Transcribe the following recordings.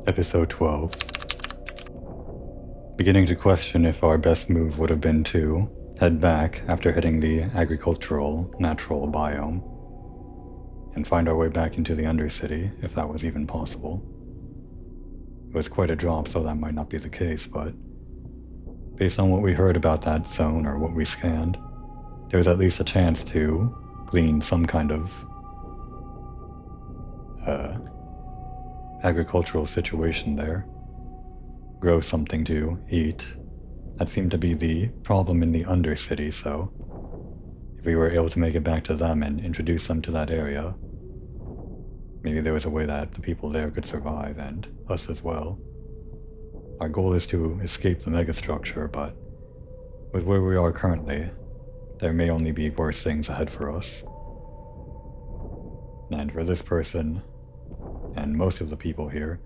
Episode 12. Beginning to question if our best move would have been to head back after hitting the agricultural natural biome and find our way back into the Undercity, if that was even possible. It was quite a drop, so that might not be the case, but based on what we heard about that zone or what we scanned, there was at least a chance to glean some kind of agricultural situation there. Grow something to eat. That seemed to be the problem in the Undercity, so if we were able to make it back to them and introduce them to that area, maybe there was a way that the people there could survive, and us as well. Our goal is to escape the megastructure, but with where we are currently, there may only be worse things ahead for us. And for this person, and most of the people here,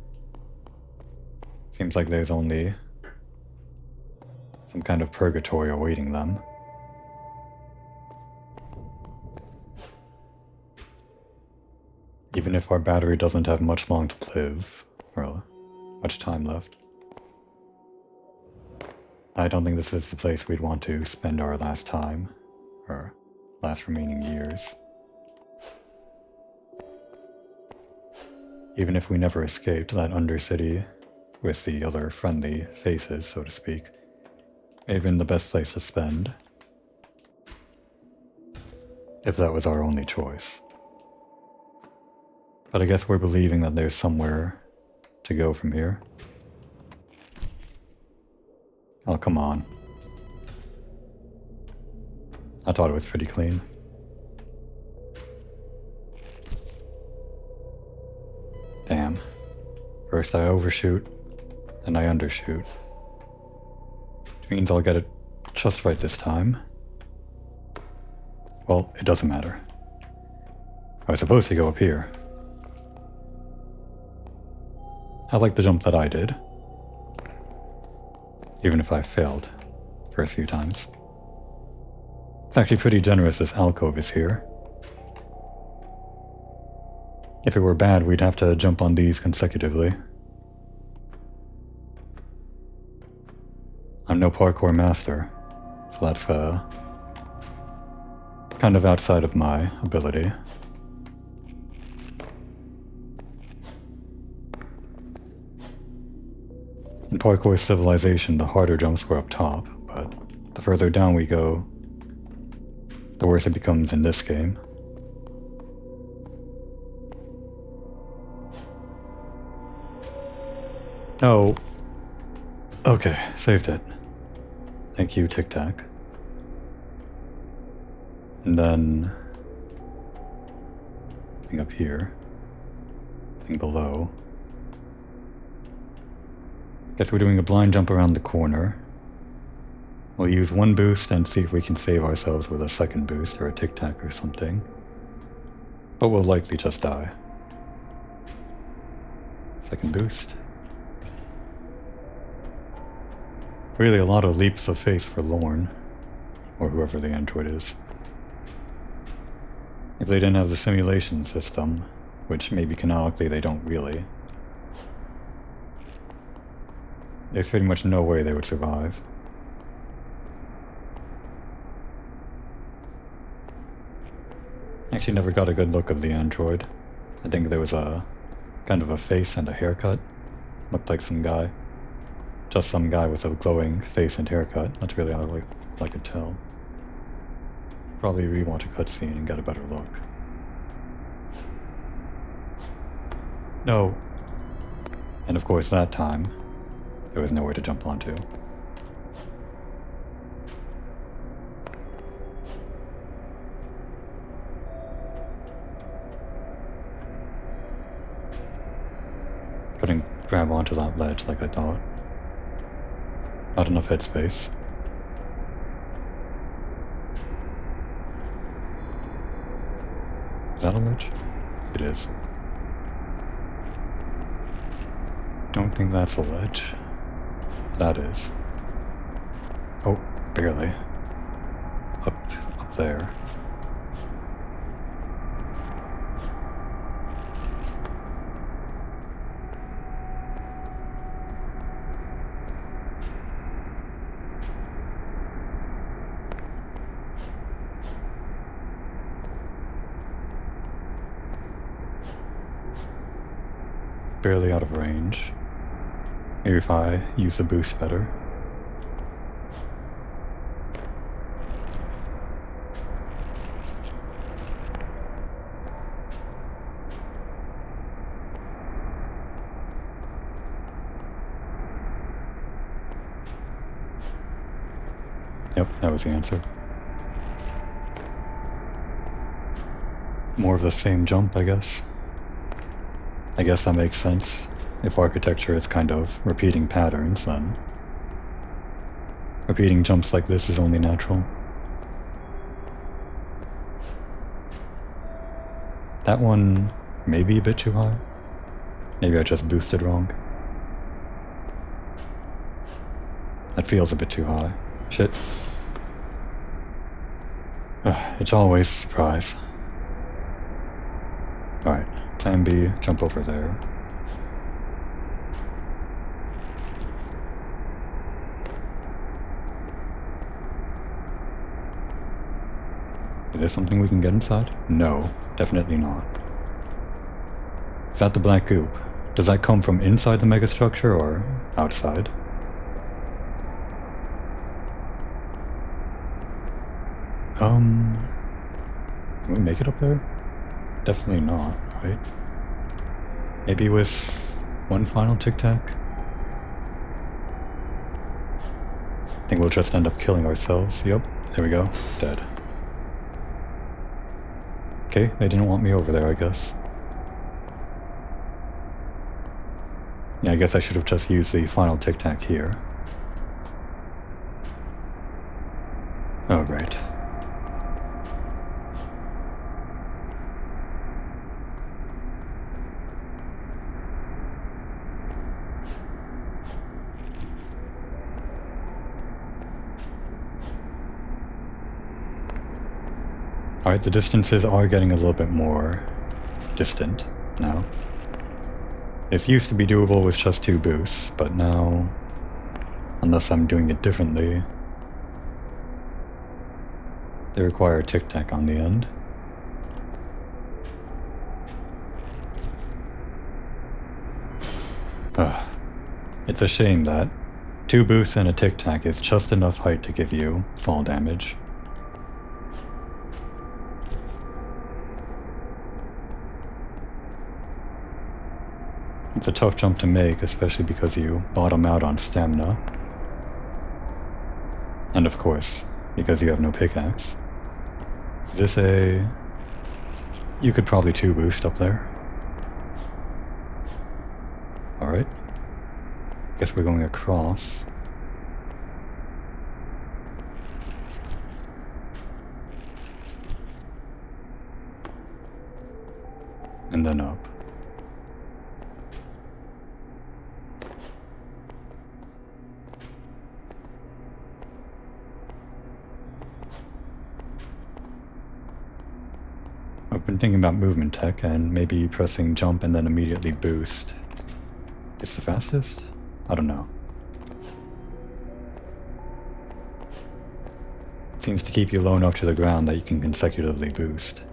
seems like there's only some kind of purgatory awaiting them. Even if our battery doesn't have much long to live, or much time left, I don't think this is the place we'd want to spend our last time, or last remaining years. Even if we never escaped that Undercity with the other friendly faces, so to speak, may have been the best place to spend, if that was our only choice. But I guess we're believing that there's somewhere to go from here. Oh, come on. I thought it was pretty clean. Damn. First I overshoot, then I undershoot. Which means I'll get it just right this time. Well, it doesn't matter. I was supposed to go up here. I like the jump that I did, even if I failed first few times. It's actually pretty generous this alcove is here. If it were bad, we'd have to jump on these consecutively. I'm no parkour master, so that's kind of outside of my ability. In Parkour Civilization, the harder jumps were up top, but the further down we go, the worse it becomes in this game. Oh. Okay, saved it. Thank you, Tic Tac. And then nothing up here. Nothing below. Guess we're doing a blind jump around the corner. We'll use one boost and see if we can save ourselves with a second boost or a Tic Tac or something. But we'll likely just die. Second boost. Really a lot of leaps of faith for Lorn, or whoever the android is. If they didn't have the simulation system, which maybe canonically they don't really, there's pretty much no way they would survive. Actually never got a good look of the android. I think there was a kind of a face and a haircut. Looked like some guy. Just some guy with a glowing face and haircut. That's really all I could tell. Probably rewatch a cutscene and get a better look. No. And of course that time, there was nowhere to jump onto. Couldn't grab onto that ledge like I thought. Not enough headspace. Is that a ledge? It is. Don't think that's a ledge. That is. Oh, barely. Up there. barely out of range. Maybe if I use the boost better. Yep, that was the answer. More of the same jump, I guess. I guess that makes sense. If architecture is kind of repeating patterns, then repeating jumps like this is only natural. That one may be a bit too high. Maybe I just boosted wrong. That feels a bit too high. Shit. It's always a surprise. Alright, plan B, jump over there. Is there something we can get inside? No, definitely not. Is that the black goop? Does that come from inside the megastructure or outside? Can we make it up there? Definitely not, right? Maybe with one final tic-tac? I think we'll just end up killing ourselves. Yep, there we go. Dead. Okay, they didn't want me over there, I guess. Yeah, I guess I should have just used the final tic-tac here. Oh, right. Alright, the distances are getting a little bit more distant now. This used to be doable with just 2 boosts, but now, unless I'm doing it differently, they require a tic-tac on the end. It's a shame that 2 boosts and a tic-tac is just enough height to give you fall damage. It's a tough jump to make, especially because you bottom out on stamina. And of course, because you have no pickaxe. Is this a... You could probably 2 boost up there. Alright. Guess we're going across. And then up. I've been thinking about movement tech and maybe pressing jump and then immediately boost. It's the fastest? I don't know. It seems to keep you low enough to the ground that you can consecutively boost.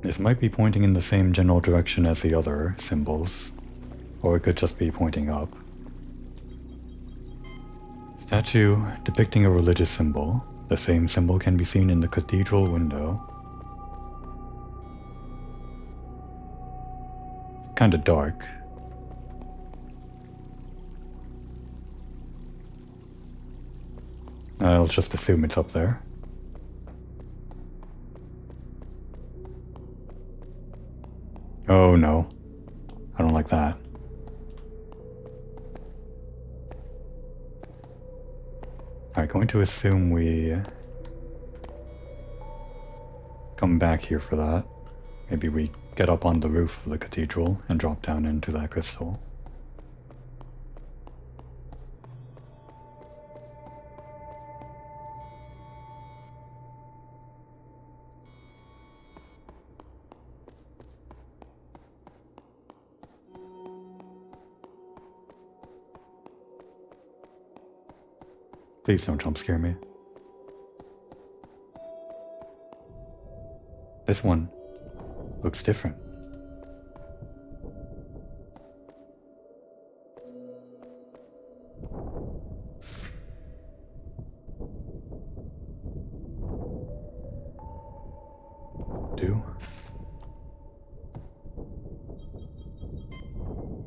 This might be pointing in the same general direction as the other symbols, or it could just be pointing up. Statue depicting a religious symbol. The same symbol can be seen in the cathedral window. It's kinda dark. I'll just assume it's up there. Oh no, I don't like that. Alright, going to assume we come back here for that. Maybe we get up on the roof of the cathedral and drop down into that crystal. Please don't jump scare me. This one looks different.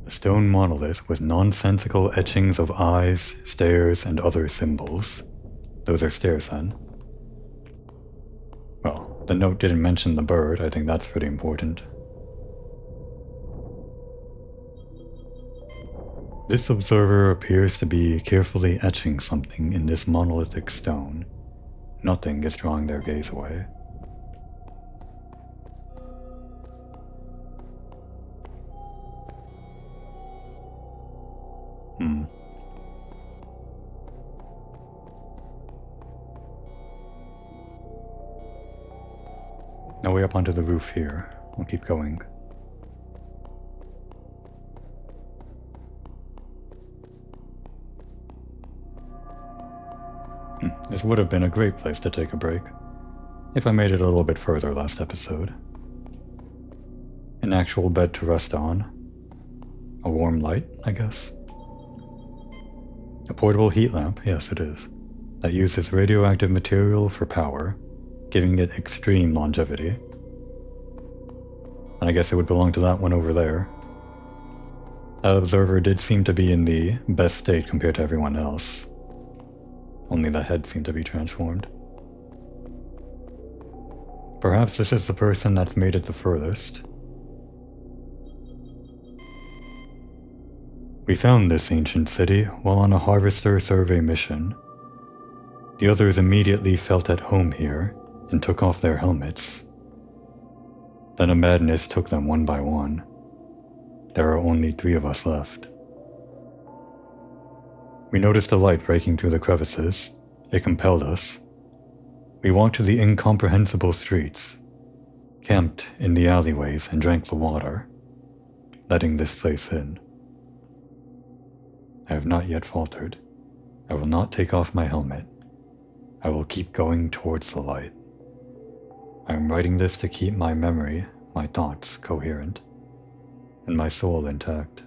A stone monolith with nonsensical etchings of eyes, stairs, and other symbols. Those are stairs, then. Well, the note didn't mention the bird. I think that's pretty important. This observer appears to be carefully etching something in this monolithic stone. Nothing is drawing their gaze away. Now way up onto the roof here. We'll keep going. This would have been a great place to take a break, if I made it a little bit further last episode. An actual bed to rest on. A warm light, I guess. A portable heat lamp, yes it is, that uses radioactive material for power, giving it extreme longevity. And I guess it would belong to that one over there. That observer did seem to be in the best state compared to everyone else. Only the head seemed to be transformed. Perhaps this is the person that's made it the furthest. We found this ancient city while on a harvester survey mission. The others immediately felt at home here and took off their helmets. Then a madness took them one by one. There are only 3 of us left. We noticed a light breaking through the crevices. It compelled us. We walked to the incomprehensible streets, camped in the alleyways and drank the water, letting this place in. I have not yet faltered. I will not take off my helmet. I will keep going towards the light. I am writing this to keep my memory, my thoughts coherent, and my soul intact.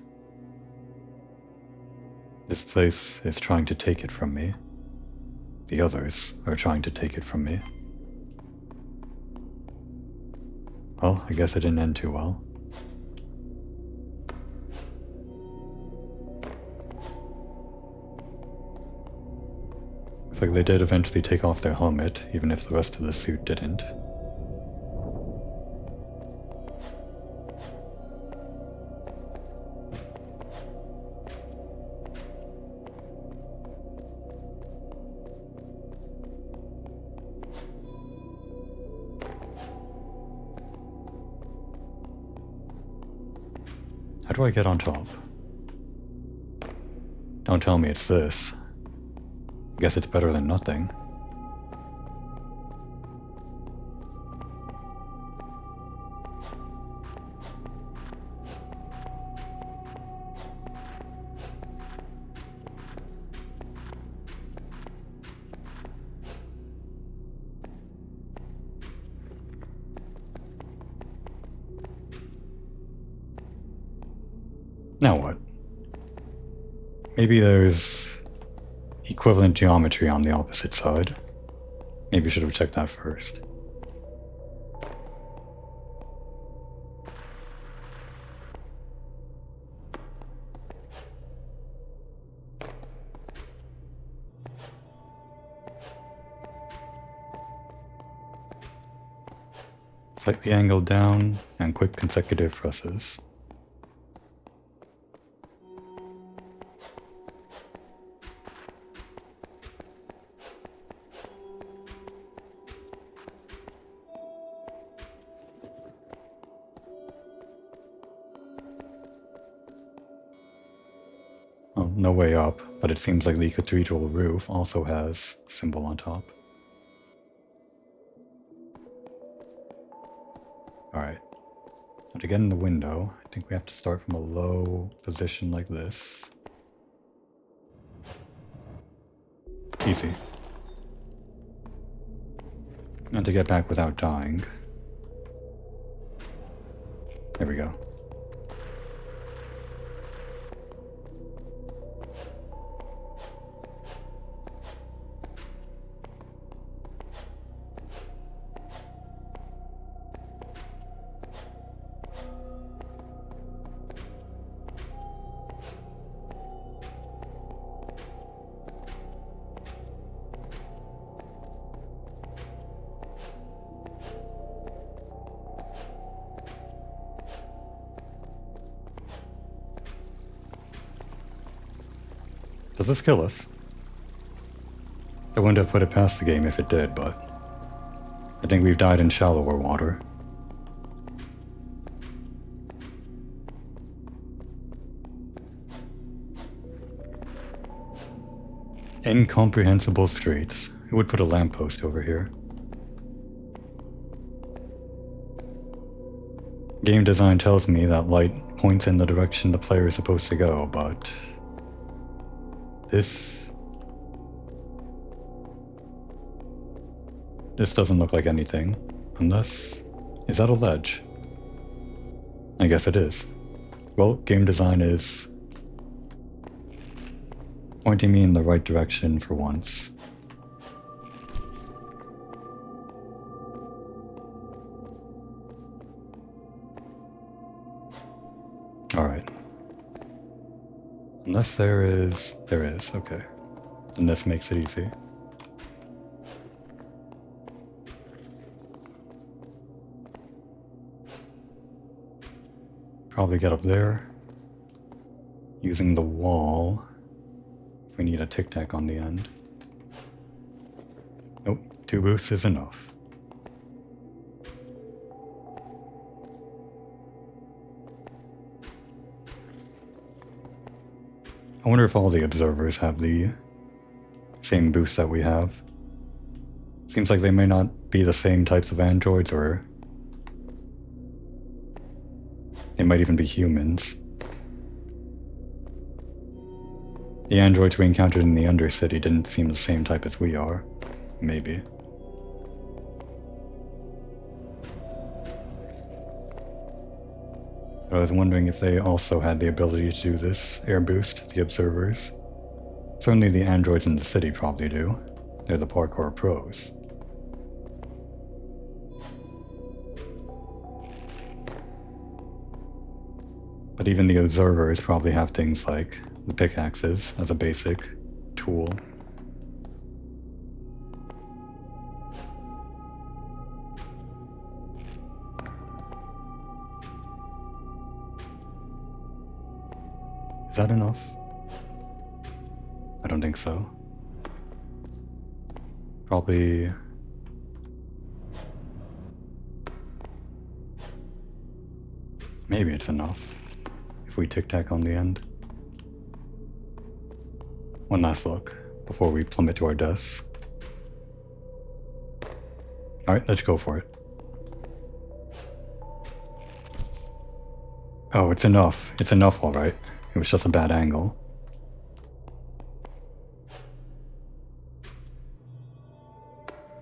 This place is trying to take it from me. The others are trying to take it from me. Well, I guess it didn't end too well. Looks like they did eventually take off their helmet, even if the rest of the suit didn't. How do I get on top? Don't tell me it's this. I guess it's better than nothing. Now what? Maybe there's equivalent geometry on the opposite side. Maybe I should have checked that first. Slightly angled down and quick consecutive presses. Well, no way up, but it seems like the cathedral roof also has a symbol on top. Alright. Now to get in the window, I think we have to start from a low position like this. Easy Easy. And to get back without dying. There we go. Does this kill us? I wouldn't have put it past the game if it did, but I think we've died in shallower water. Incomprehensible streets. Who would put a lamppost over here? Game design tells me that light points in the direction the player is supposed to go, but this doesn't look like anything, unless... Is that a ledge? I guess it is. Well, game design is pointing me in the right direction for once. Alright. Unless there is, okay. Then this makes it easy. Probably get up there. Using the wall. If we need a tic-tac on the end. Nope, 2 boosts is enough. I wonder if all the observers have the same boost that we have. Seems like they may not be the same types of androids, or they might even be humans. The androids we encountered in the Undercity didn't seem the same type as we are. Maybe. But I was wondering if they also had the ability to do this air boost, the observers. Certainly the androids in the city probably do. They're the parkour pros. But even the observers probably have things like the pickaxes as a basic tool. Is that enough? I don't think so. Probably... Maybe it's enough. If we tic-tac on the end. One last look before we plummet to our deaths. Alright, let's go for it. Oh, it's enough. It's enough, alright. It was just a bad angle.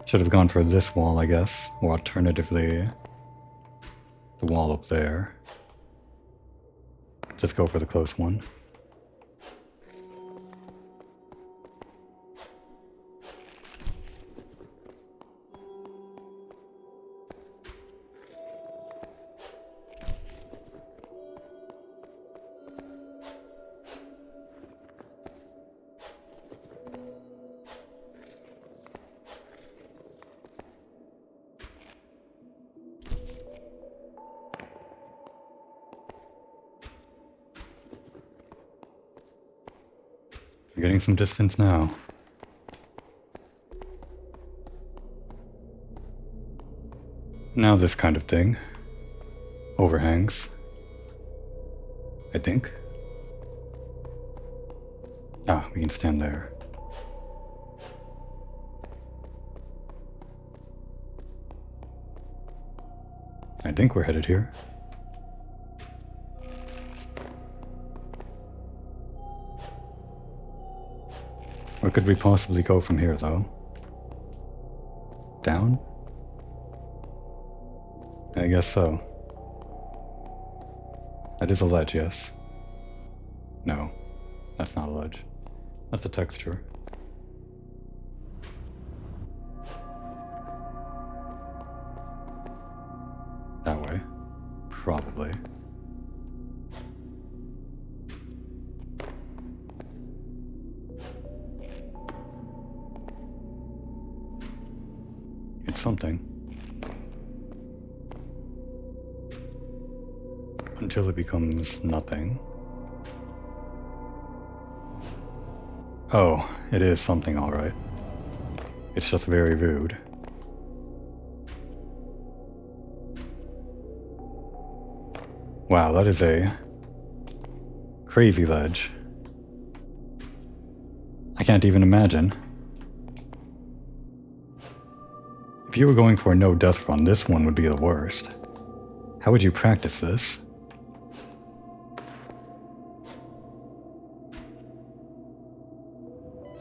Should have gone for this wall, I guess. Or alternatively, the wall up there. Just go for the close one. We're getting some distance now. Now this kind of thing. Overhangs. I think. Ah, we can stand there. I think we're headed here. Where could we possibly go from here, though? Down? I guess so. That is a ledge, yes. No, that's not a ledge. That's a texture. That way. Probably. It's something. Until it becomes nothing. Oh, it is something, alright. It's just very rude. Wow, that is a crazy ledge. I can't even imagine. If you were going for a no-death run, this one would be the worst. How would you practice this?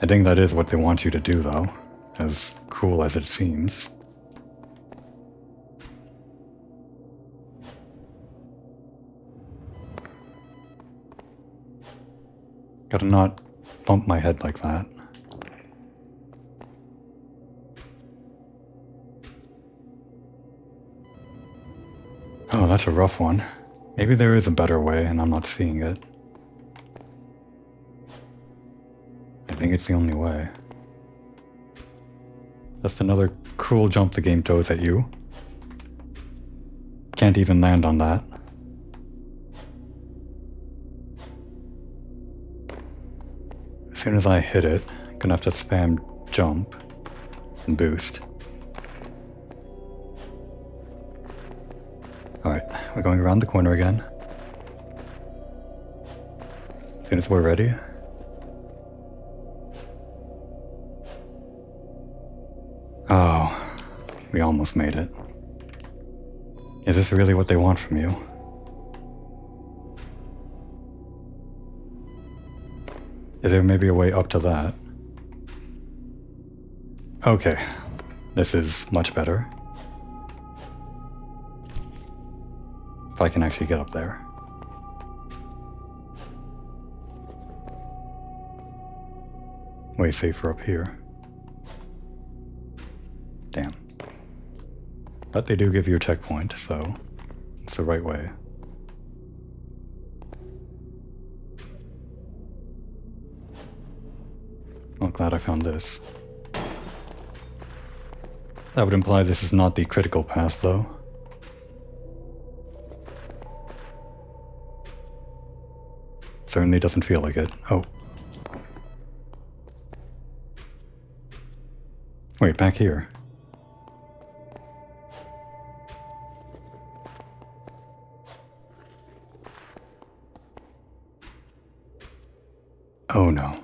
I think that is what they want you to do, though, as cool as it seems. Gotta not bump my head like that. Oh, that's a rough one. Maybe there is a better way and I'm not seeing it. I think it's the only way. Just another cruel jump the game throws at you. Can't even land on that. As soon as I hit it, I'm gonna have to spam jump and boost. Alright, we're going around the corner again. As soon as we're ready. Oh, we almost made it. Is this really what they want from you? Is there maybe a way up to that? Okay, this is much better. If I can actually get up there. Way safer up here. Damn. But they do give you a checkpoint, so it's the right way. Well, glad I found this. That would imply this is not the critical pass, though. Certainly doesn't feel like it. Oh. Wait, back here. Oh no.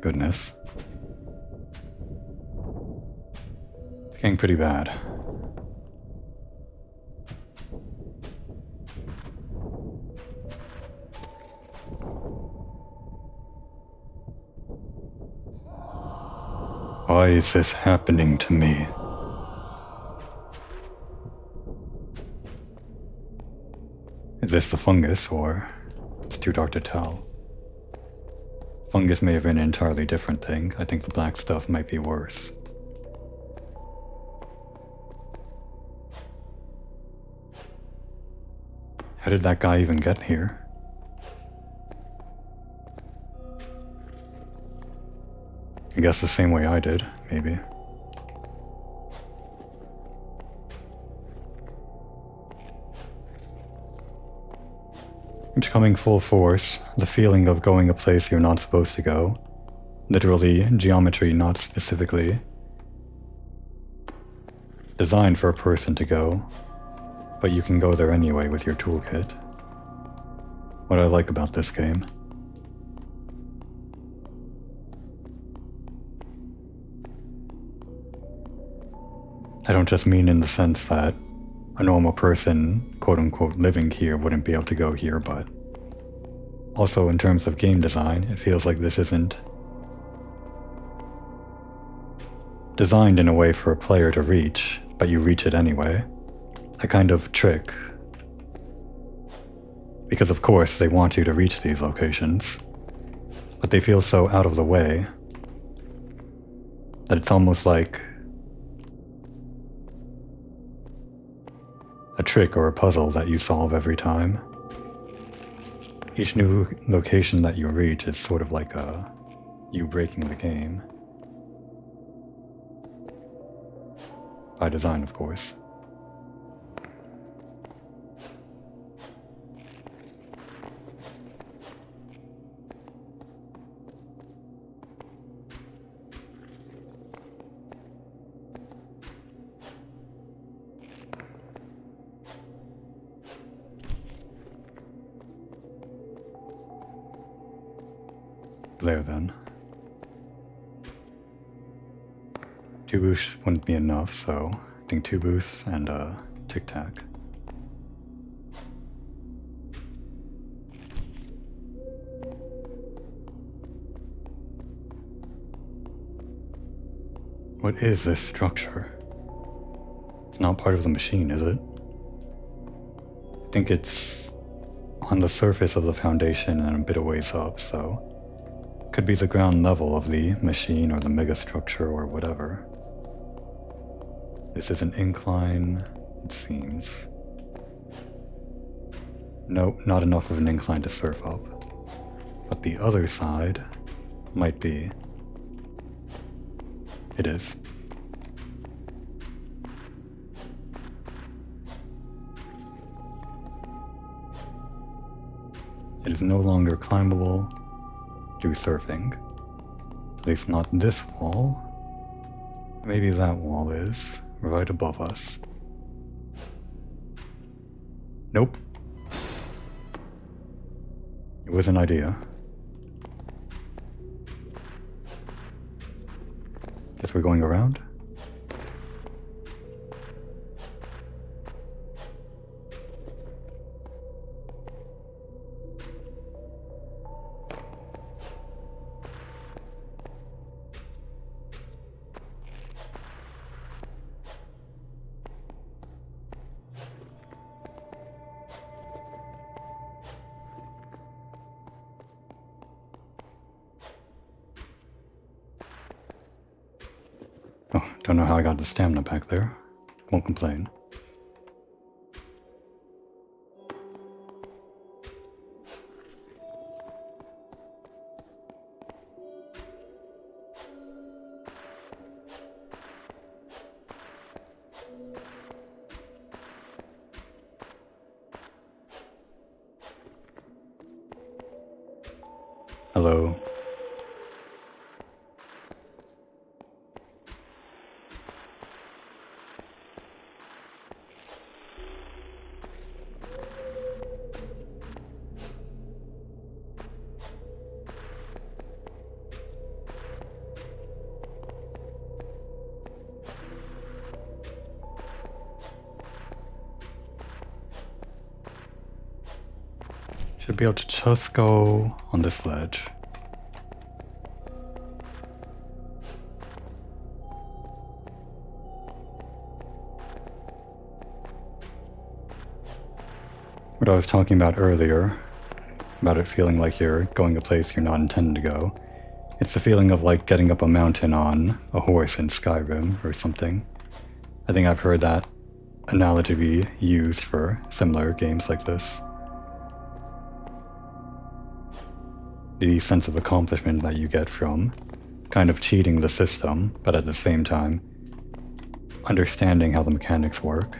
Goodness. It's getting pretty bad. Why is this happening to me? Is this the fungus, or it's too dark to tell? Fungus may have been an entirely different thing. I think the black stuff might be worse. How did that guy even get here? I guess the same way I did, maybe. It's coming full force, the feeling of going a place you're not supposed to go. Literally, geometry not specifically designed for a person to go, but you can go there anyway with your toolkit. What I like about this game. I don't just mean in the sense that a normal person, quote-unquote, living here wouldn't be able to go here, but also in terms of game design, it feels like this isn't designed in a way for a player to reach, but you reach it anyway. A kind of trick. Because of course they want you to reach these locations, but they feel so out of the way that it's almost like a trick or a puzzle that you solve every time. Each new location that you reach is sort of like you breaking the game. By design, of course. There then. 2 booths wouldn't be enough, so I think 2 booths and a tic-tac. What is this structure? It's not part of the machine, is it? I think it's on the surface of the foundation and a bit of ways up, so could be the ground level of the machine or the megastructure or whatever. This is an incline, it seems. Nope, not enough of an incline to surf up. But the other side might be. It is. It is no longer climbable through surfing. At least not this wall. Maybe that wall is right above us. Nope. It was an idea. Guess we're going around? Oh, don't know how I got the stamina back there. Won't complain. Hello. Should be able to just go on this ledge. What I was talking about earlier, about it feeling like you're going a place you're not intending to go, it's the feeling of like getting up a mountain on a horse in Skyrim or something. I think I've heard that analogy be used for similar games like this. The sense of accomplishment that you get from kind of cheating the system, but at the same time understanding how the mechanics work,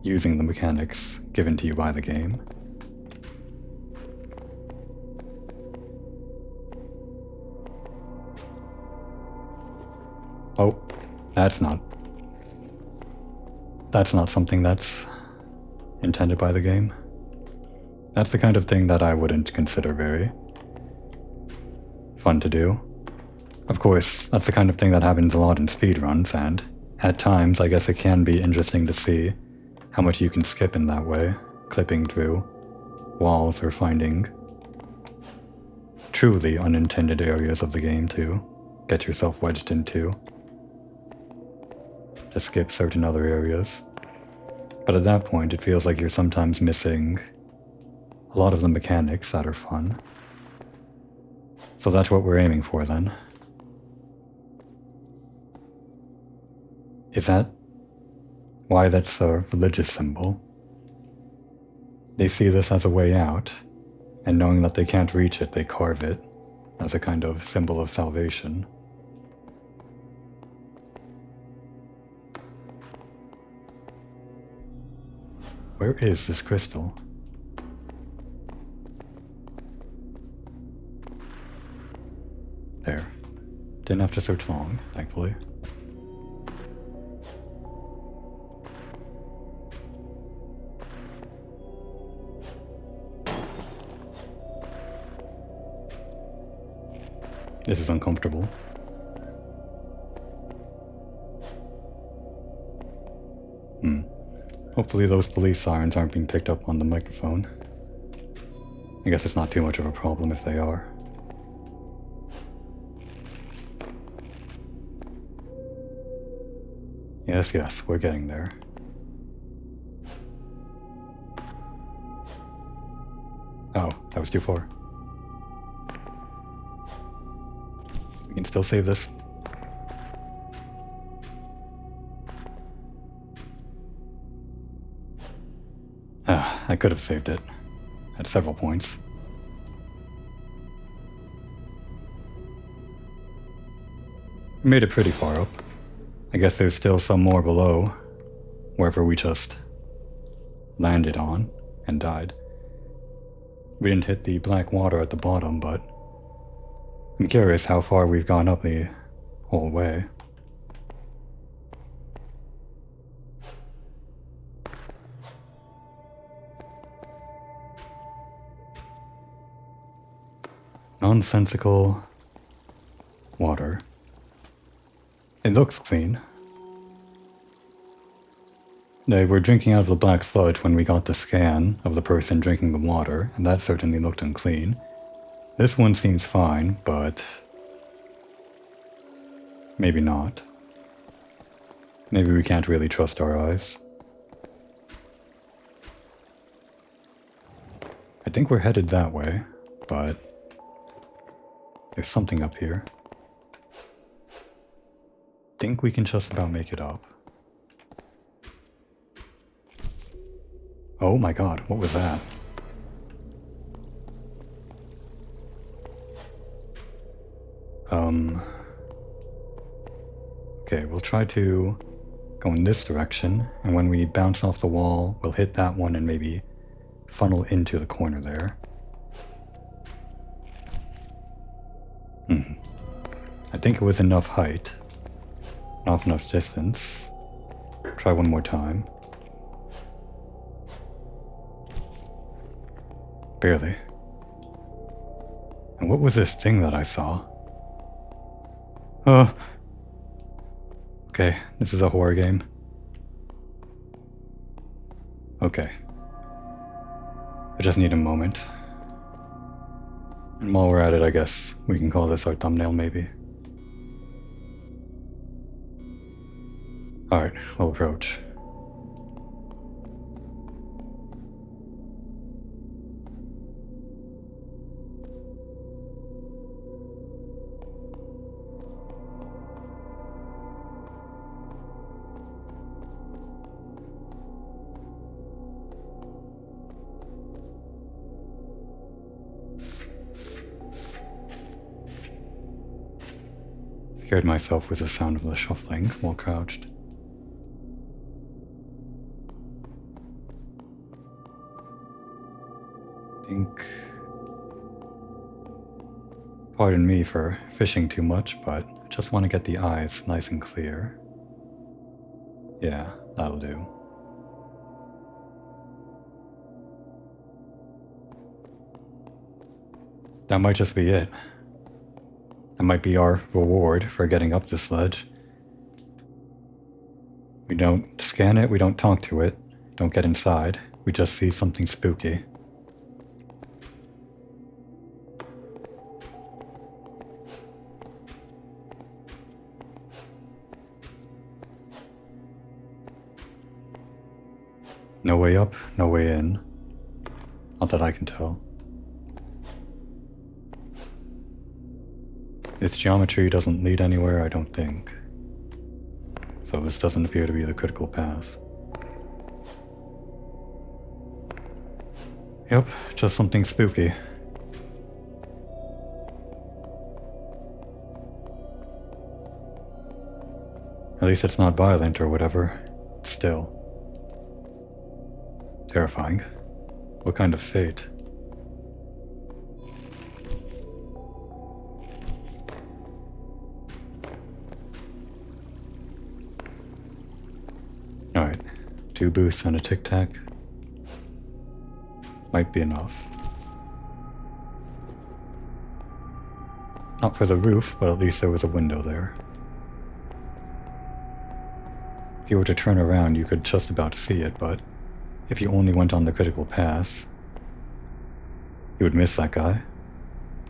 using the mechanics given to you by the game. Oh, that's not something that's intended by the game. That's the kind of thing that I wouldn't consider very fun to do. Of course, that's the kind of thing that happens a lot in speedruns, and At times, I guess it can be interesting to see how much you can skip in that way, clipping through walls or finding truly unintended areas of the game to get yourself wedged into, to skip certain other areas. But at that point, it feels like you're sometimes missing a lot of the mechanics that are fun. So that's what we're aiming for then. Is that why that's a religious symbol? They see this as a way out, and knowing that they can't reach it, they carve it as a kind of symbol of salvation. Where is this crystal? There. Didn't have to search long, thankfully. This is uncomfortable. Hopefully those police sirens aren't being picked up on the microphone. I guess it's not too much of a problem if they are. Yes, we're getting there. Oh, that was too far. We can still save this. I could have saved it at several points. We made it pretty far up. I guess there's still some more below, wherever we just landed on and died. We didn't hit the black water at the bottom, but I'm curious how far we've gone up the whole way. Nonsensical water. It looks clean. They were drinking out of the black sludge when we got the scan of the person drinking the water, and that certainly looked unclean. This one seems fine, but maybe not. Maybe we can't really trust our eyes. I think we're headed that way, but there's something up here. Think we can just about make it up. Oh my god, what was that? Okay, we'll try to go in this direction, and when we bounce off the wall, we'll hit that one and maybe funnel into the corner there. I think it was enough height, not enough distance. Try one more time. Barely. And what was this thing that I saw? Okay, this is a horror game. Okay. I just need a moment. And while we're at it, I guess we can call this our thumbnail, maybe. Alright, we'll approach. Scared myself with the sound of the shuffling while crouched. Pardon me for fishing too much, but I just want to get the eyes nice and clear. Yeah, that'll do. That might just be it. That might be our reward for getting up this ledge. We don't scan it, we don't talk to it, don't get inside, we just see something spooky. No way up, no way in. Not that I can tell. This geometry doesn't lead anywhere, I don't think. So this doesn't appear to be the critical path. Yep, just something spooky. At least it's not violent or whatever. Still. Terrifying. What kind of fate? Alright, 2 boosts and a tic-tac. Might be enough. Not for the roof, but at least there was a window there. If you were to turn around, you could just about see it, but if you only went on the critical path, you would miss that guy.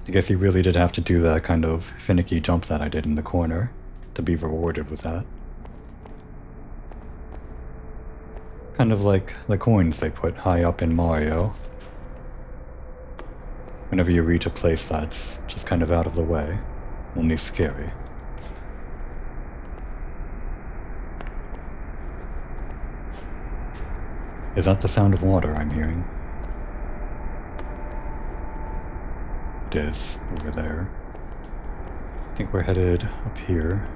I guess you really did have to do that kind of finicky jump that I did in the corner to be rewarded with that. Kind of like the coins they put high up in Mario. Whenever you reach a place that's just kind of out of the way, only scary. Is that the sound of water I'm hearing? It is, over there. I think we're headed up here.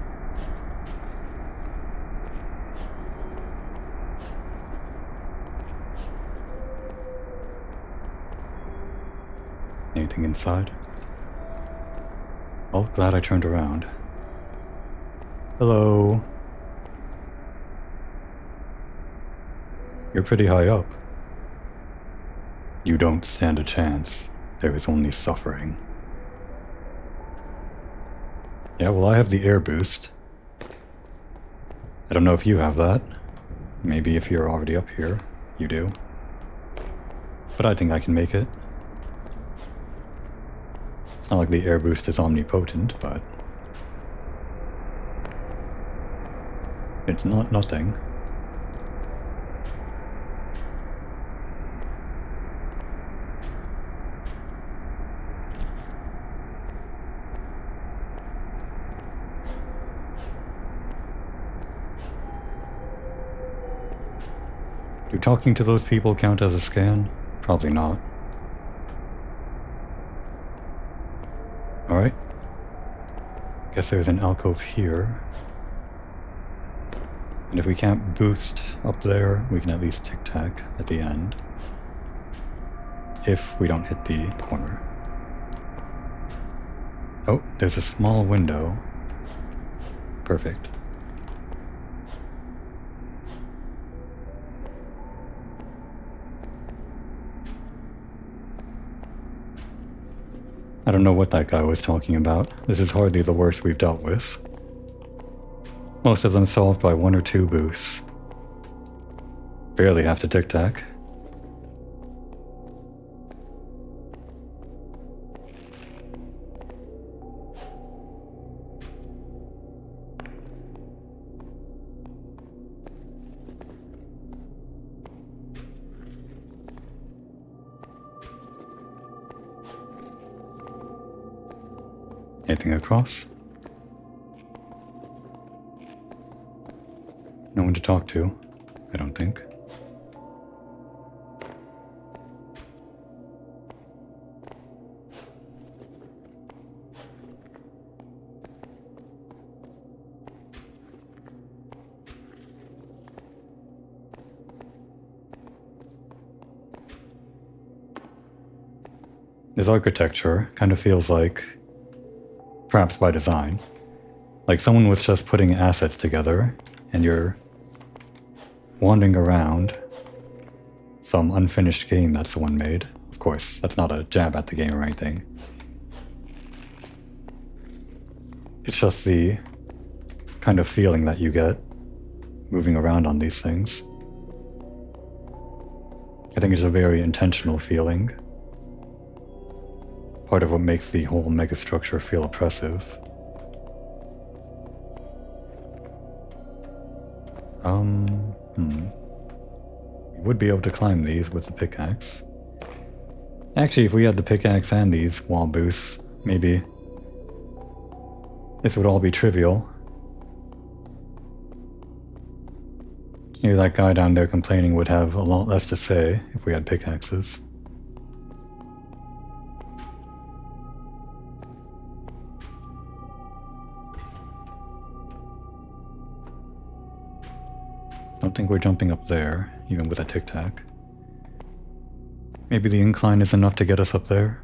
Anything inside? Oh, glad I turned around. Hello. You're pretty high up. You don't stand a chance. There is only suffering. Yeah, well, I have the air boost. I don't know if you have that. Maybe if you're already up here, you do. But I think I can make it. It's not like the air boost is omnipotent, but it's not nothing. Do talking to those people count as a scan? Probably not. Alright. Guess there's an alcove here. And if we can't boost up there, we can at least tic-tac at the end. If we don't hit the corner. Oh, there's a small window. Perfect. I don't know what that guy was talking about. This is hardly the worst we've dealt with. Most of them solved by 1 or 2 boosts. Barely have to tic-tac. Anything across? No one to talk to, I don't think. This architecture kind of feels like, perhaps by design, like someone was just putting assets together and you're wandering around some unfinished game that someone made. Of course, that's not a jab at the game or anything. It's just the kind of feeling that you get moving around on these things. I think it's a very intentional feeling. Part of what makes the whole megastructure feel oppressive. We would be able to climb these with the pickaxe. Actually, if we had the pickaxe and these wall boosts, maybe this would all be trivial. Maybe that guy down there complaining would have a lot less to say if we had pickaxes. Don't think we're jumping up there, even with a tic-tac. Maybe the incline is enough to get us up there?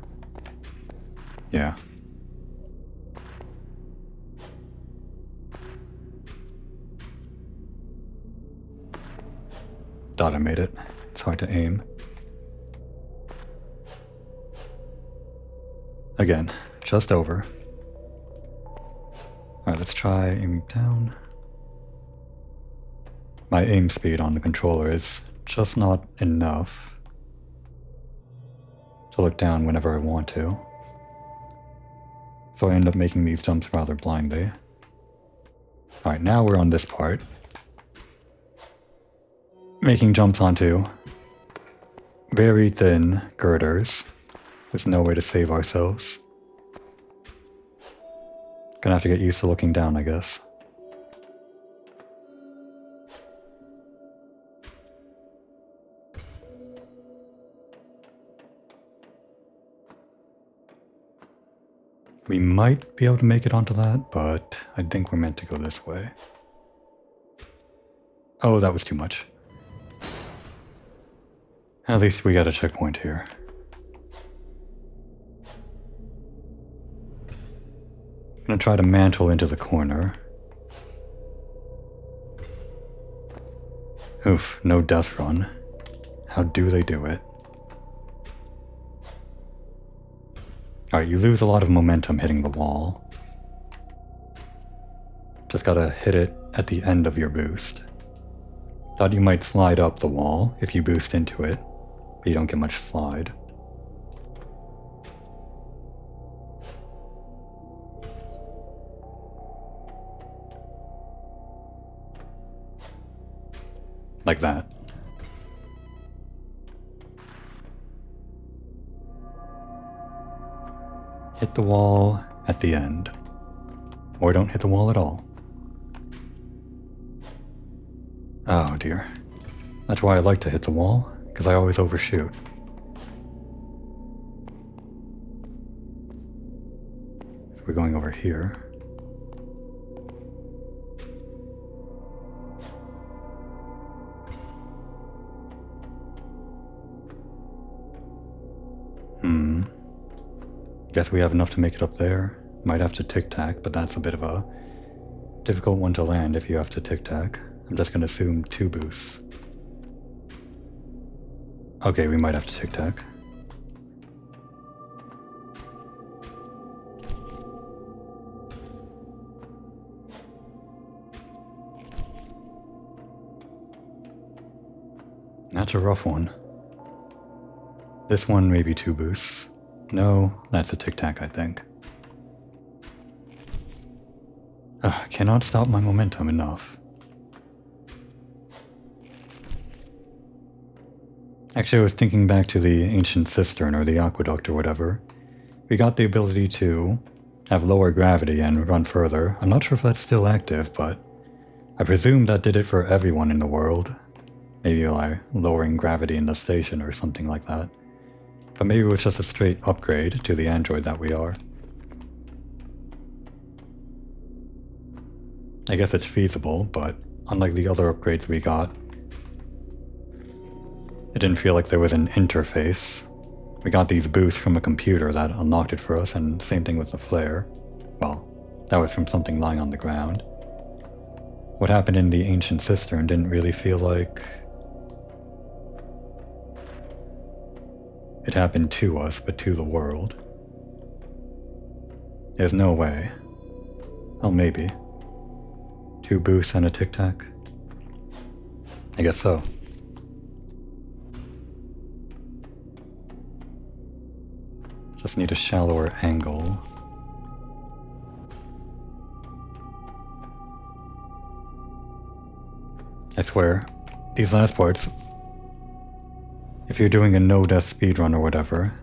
Yeah. Thought I made it. It's hard to aim. Again, just over. Alright, let's try aiming down. My aim speed on the controller is just not enough to look down whenever I want to. So I end up making these jumps rather blindly. Alright, now we're on this part. Making jumps onto very thin girders. There's no way to save ourselves. Gonna have to get used to looking down, I guess. We might be able to make it onto that, but I think we're meant to go this way. Oh, that was too much. At least we got a checkpoint here. I'm gonna try to mantle into the corner. Oof, no death run. How do they do it? Alright, you lose a lot of momentum hitting the wall. Just gotta hit it at the end of your boost. Thought you might slide up the wall if you boost into it, but you don't get much slide. Like that. Hit the wall at the end. Or don't hit the wall at all. Oh dear. That's why I like to hit the wall, because I always overshoot. So we're going over here. Guess we have enough to make it up there. Might have to tic-tac, but that's a bit of a difficult one to land if you have to tic-tac. I'm just gonna assume 2 boosts. Okay, we might have to tic-tac. That's a rough one. This one maybe 2 boosts. No, that's a tic-tac, I think. Cannot stop my momentum enough. Actually, I was thinking back to the ancient cistern or the aqueduct or whatever. We got the ability to have lower gravity and run further. I'm not sure if that's still active, but I presume that did it for everyone in the world. Maybe like lowering gravity in the station or something like that. But maybe it was just a straight upgrade to the android that we are. I guess it's feasible, but unlike the other upgrades we got, it didn't feel like there was an interface. We got these boosts from a computer that unlocked it for us, and same thing with the flare. Well, that was from something lying on the ground. What happened in the ancient cistern didn't really feel like it happened to us, but to the world. There's no way. Oh, maybe. 2 boosts and a tic-tac. I guess so. Just need a shallower angle. I swear, these last parts, if you're doing a no-death speedrun or whatever,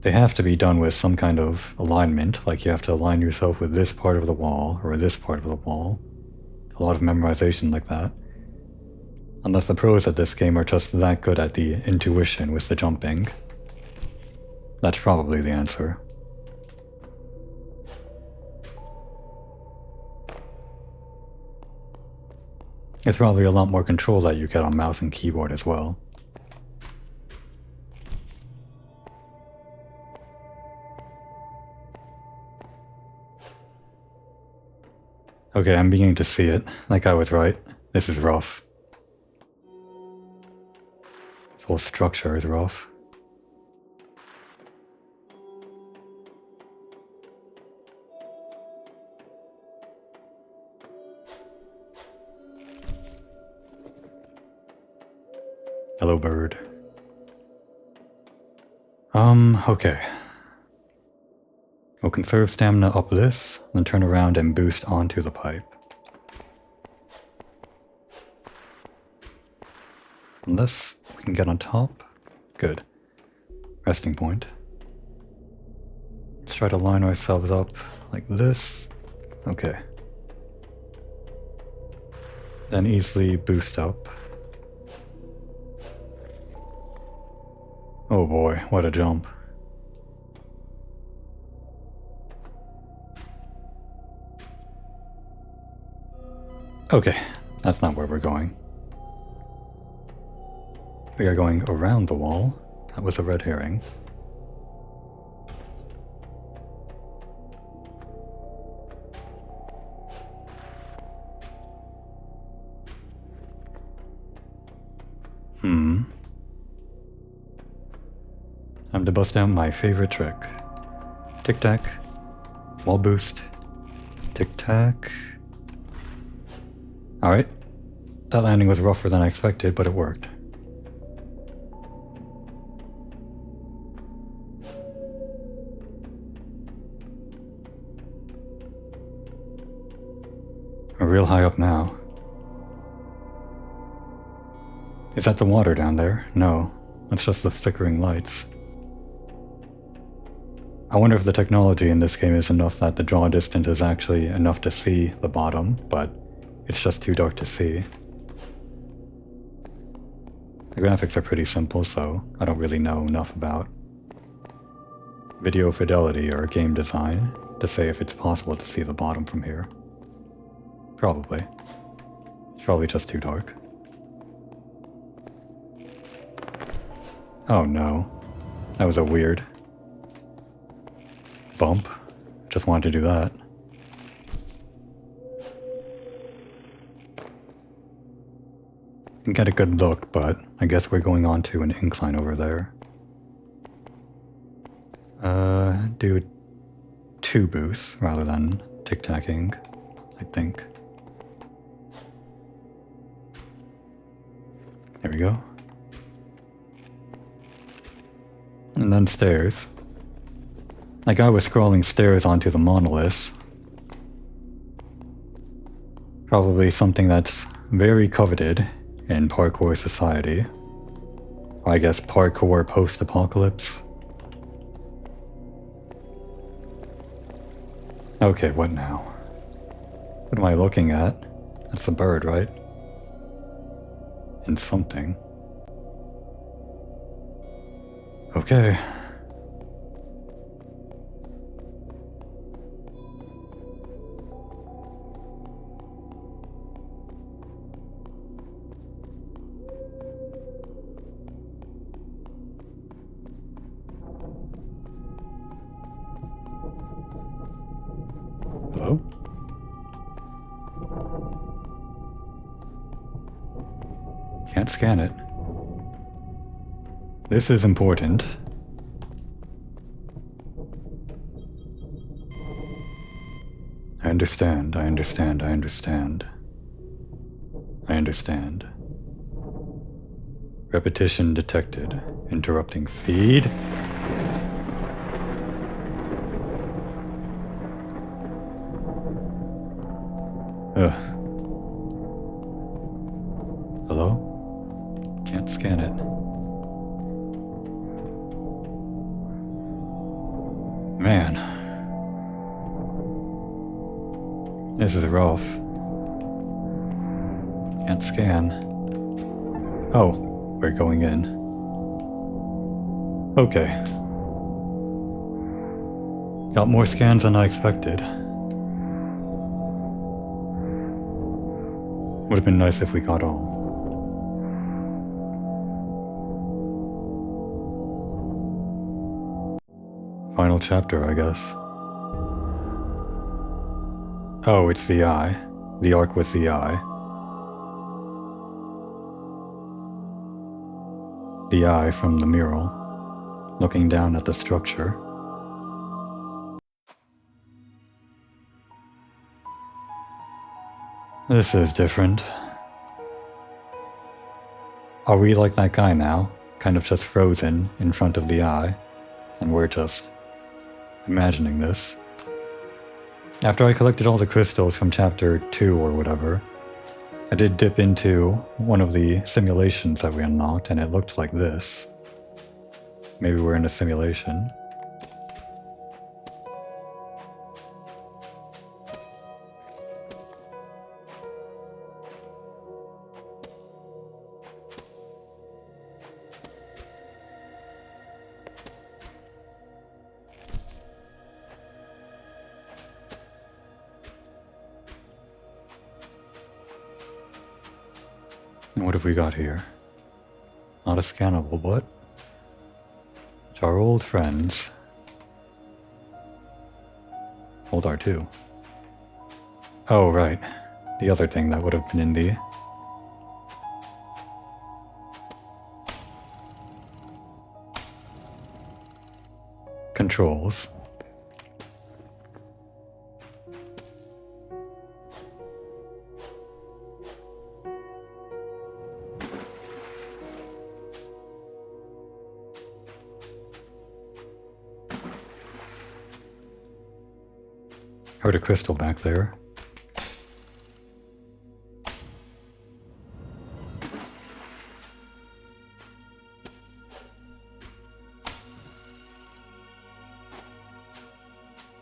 they have to be done with some kind of alignment, like you have to align yourself with this part of the wall, or this part of the wall. A lot of memorization like that. Unless the pros at this game are just that good at the intuition with the jumping. That's probably the answer. It's probably a lot more control that you get on mouse and keyboard as well. Okay, I'm beginning to see it. Like I was right. This is rough. This whole structure is rough. Hello, bird. Okay. We'll conserve stamina up this, then turn around and boost onto the pipe. Unless we can get on top. Good. Resting point. Let's try to line ourselves up like this. Okay. Then easily boost up. Oh boy, what a jump. Okay, that's not where we're going. We are going around the wall. That was a red herring. Time to bust out my favorite trick. Tic-tac. Wall boost. Tic-tac. Alright. That landing was rougher than I expected, but it worked. We're real high up now. Is that the water down there? No. That's just the flickering lights. I wonder if the technology in this game is enough that the draw distance is actually enough to see the bottom, but it's just too dark to see. The graphics are pretty simple, so I don't really know enough about video fidelity or game design to say if it's possible to see the bottom from here. Probably. It's probably just too dark. Oh no. That was a weird bump. Just wanted to do that. Can get a good look, but I guess we're going on to an incline over there. Do 2 boosts rather than tic-tacking, I think. There we go. And then stairs. Like I was scrolling stairs onto the monolith. Probably something that's very coveted in parkour society. Or I guess parkour post-apocalypse. Okay, what now? What am I looking at? That's a bird, right? And something. Okay. Hello? Can't scan it. This is important. I understand. I understand. Repetition detected. Interrupting feed. Ugh. Hello? Can't scan it. Man. This is rough. Can't scan. Oh, we're going in. Okay. Got more scans than I expected. Would have been nice if we got all. Final chapter, I guess. Oh, it's the eye. The arc was the eye. The eye from the mural, looking down at the structure. This is different. Are we like that guy now? Kind of just frozen in front of the eye, and we're just imagining this. After I collected all the crystals from chapter 2 or whatever, I did dip into one of the simulations that we unlocked, and it looked like this. Maybe we're in a simulation. And what have we got here? Not a scannable, but it's our old friends. Old R2. Oh, right. The other thing that would have been in the... controls. Heard a crystal back there.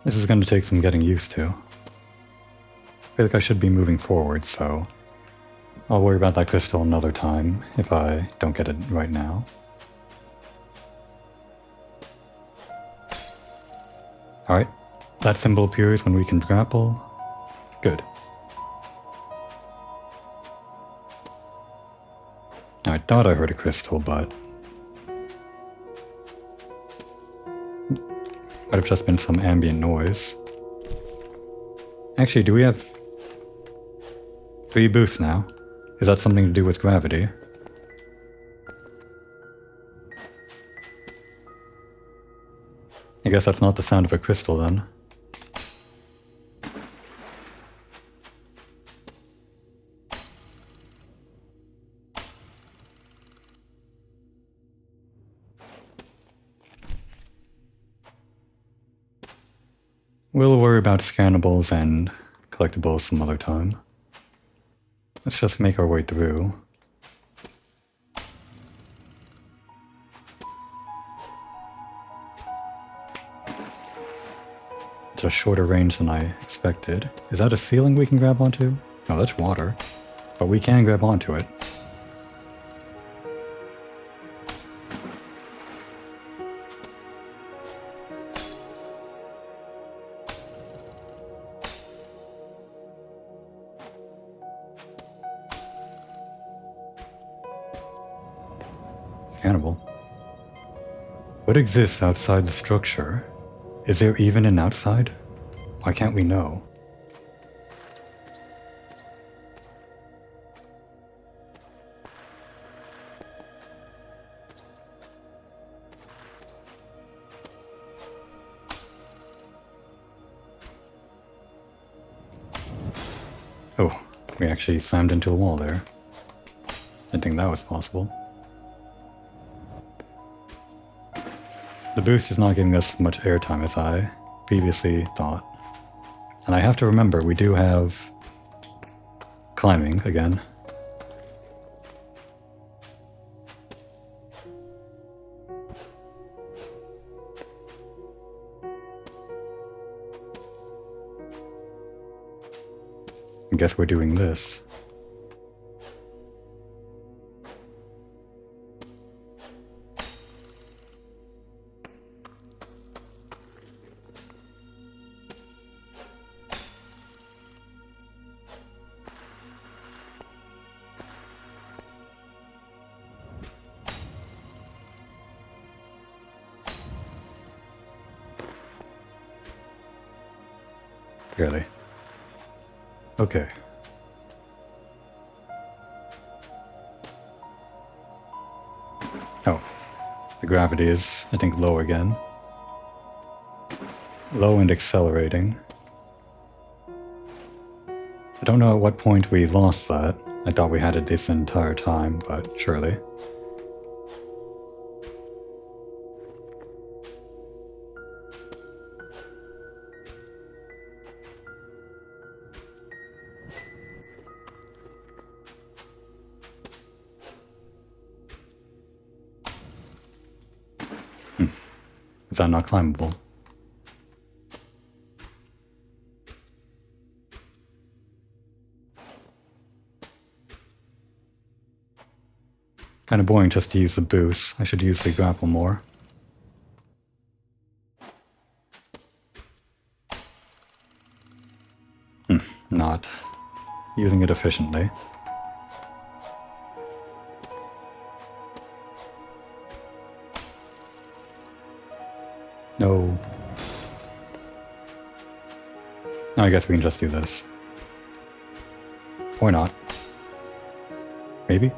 This is going to take some getting used to. I feel like I should be moving forward, so I'll worry about that crystal another time if I don't get it right now. Alright. That symbol appears when we can grapple. Good. I thought I heard a crystal, but... might have just been some ambient noise. Actually, do we have 3 boosts now? Is that something to do with gravity? I guess that's not the sound of a crystal then. We'll worry about scannables and collectibles some other time. Let's just make our way through. It's a shorter range than I expected. Is that a ceiling we can grab onto? No, that's water. But we can grab onto it. Scannable. What exists outside the structure? Is there even an outside? Why can't we know? Oh, we actually slammed into a wall there. Didn't think that was possible. The boost is not giving us as much airtime as I previously thought. And I have to remember, we do have climbing again. I guess we're doing this. Really? Okay. Oh. The gravity is, I think, low again. Low and accelerating. I don't know at what point we lost that. I thought we had it this entire time, but surely. Is that not climbable? Kind of boring just to use the boost. I should use the grapple more. Not using it efficiently. No. I guess we can just do this. Or not. Maybe?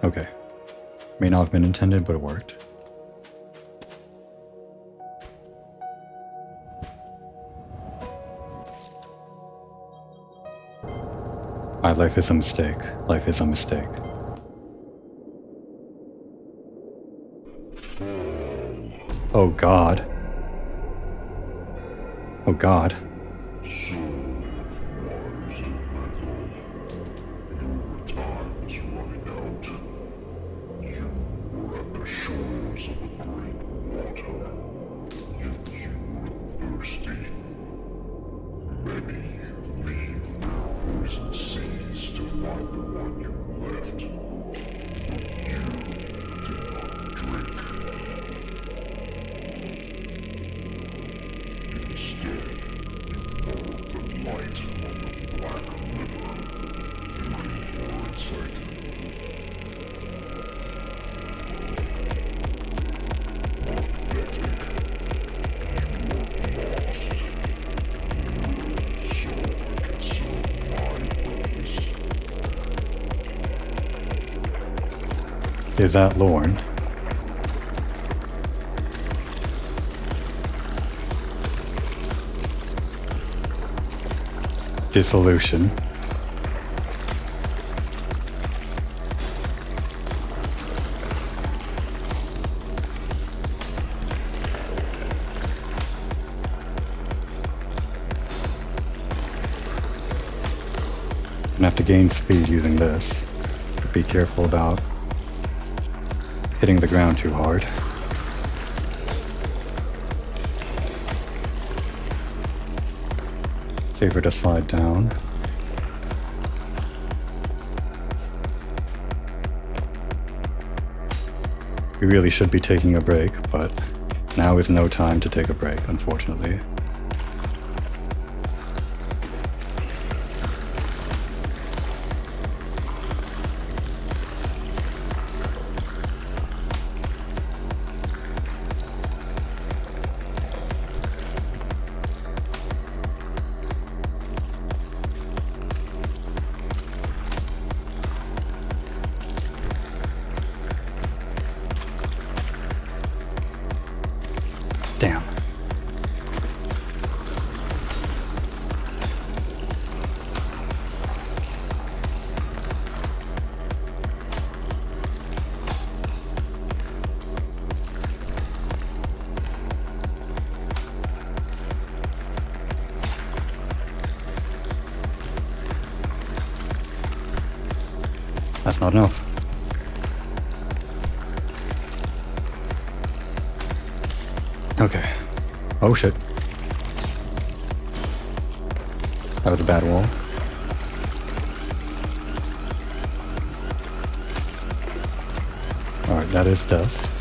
Okay. May not have been intended, but it worked. My life is a mistake. Life is a mistake. Oh God. Oh God. Is that Lorn? Dissolution. Gonna have to gain speed using this. Be careful about hitting the ground too hard. Safer to slide down. We really should be taking a break, but now is no time to take a break, unfortunately. Damn. That's not enough. Okay. Oh shit. That was a bad wall. Alright, that is death.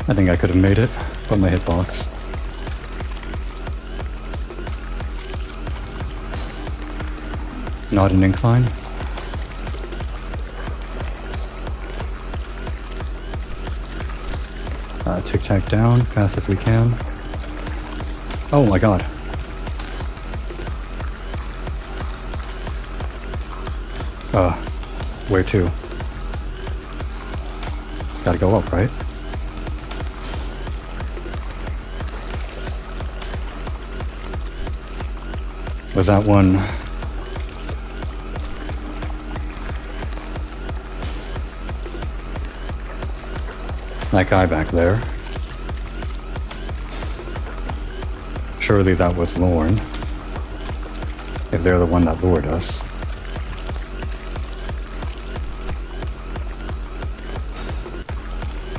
I think I could have made it, but my hitbox. Not an incline. Tic-tac down, fast as we can. Oh my god. Where to? Gotta go up, right? Was that one... that guy back there? Surely that was Lorn. If they're the one that lured us.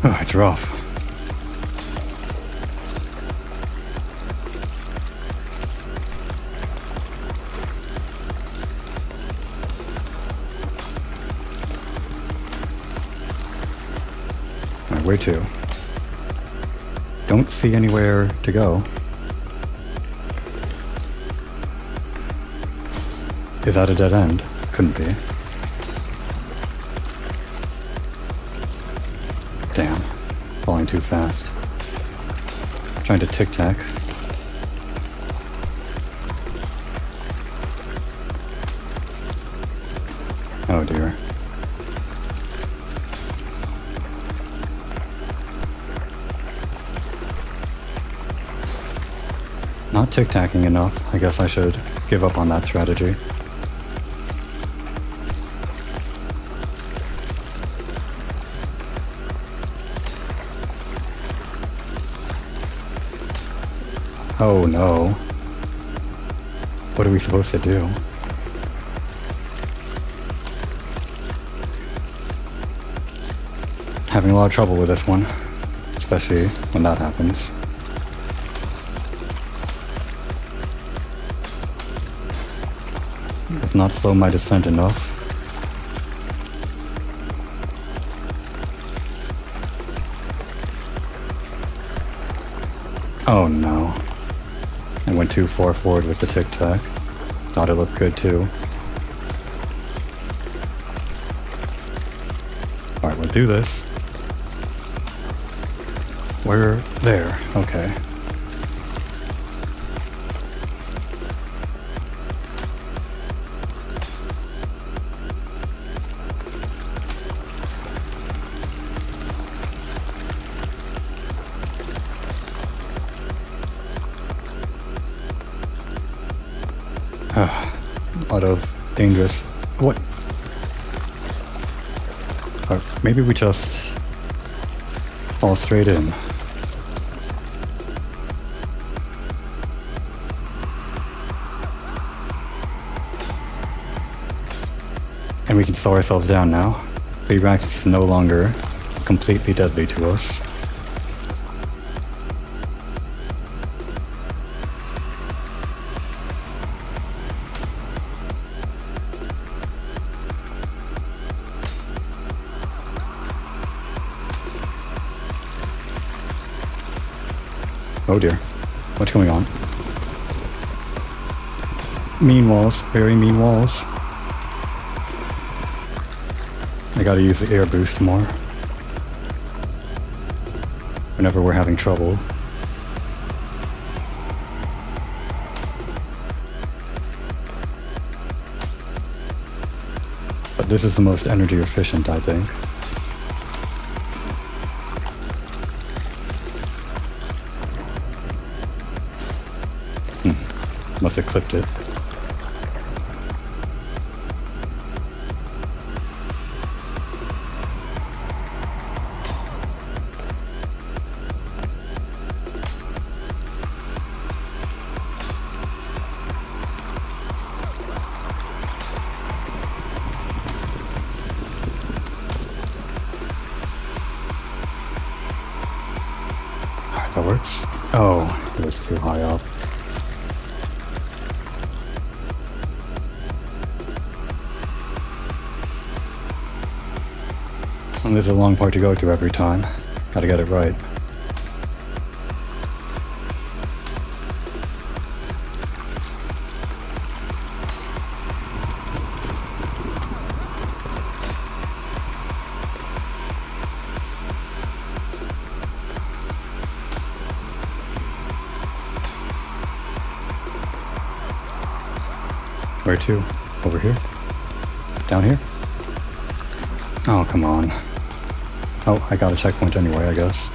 Oh, it's rough. Alright, where to? Don't see anywhere to go. Is that a dead end? Couldn't be. Damn. Falling too fast. Trying to tic-tac. Oh dear. Not tic-tacking enough. I guess I should give up on that strategy. Oh no. What are we supposed to do? Having a lot of trouble with this one, especially when that happens. It's not slow my descent enough. Oh no. I went too far forward with the tic-tac. Thought it looked good too. Alright, we'll do this. We're there. Okay. A lot of dangerous... What? Or maybe we just fall straight in. And we can slow ourselves down now. The rack is no longer completely deadly to us. Oh dear. What's going on? Mean walls. Very mean walls. I gotta use the air boost more. Whenever we're having trouble. But this is the most energy efficient, I think. Must have clipped it. Oh, it was too high up. And there's a long part to go to every time. Gotta get it right. Where to? Over here? Down here? Oh, come on. Oh, I got a checkpoint anyway, I guess.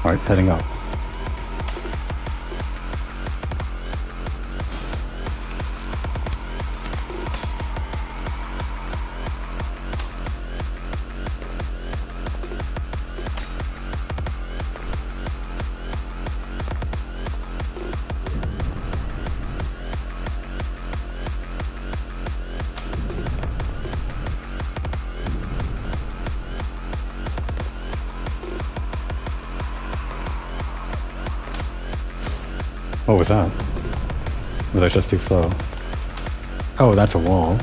Alright, heading up. What was that? Was I just too slow? Oh, that's a wall.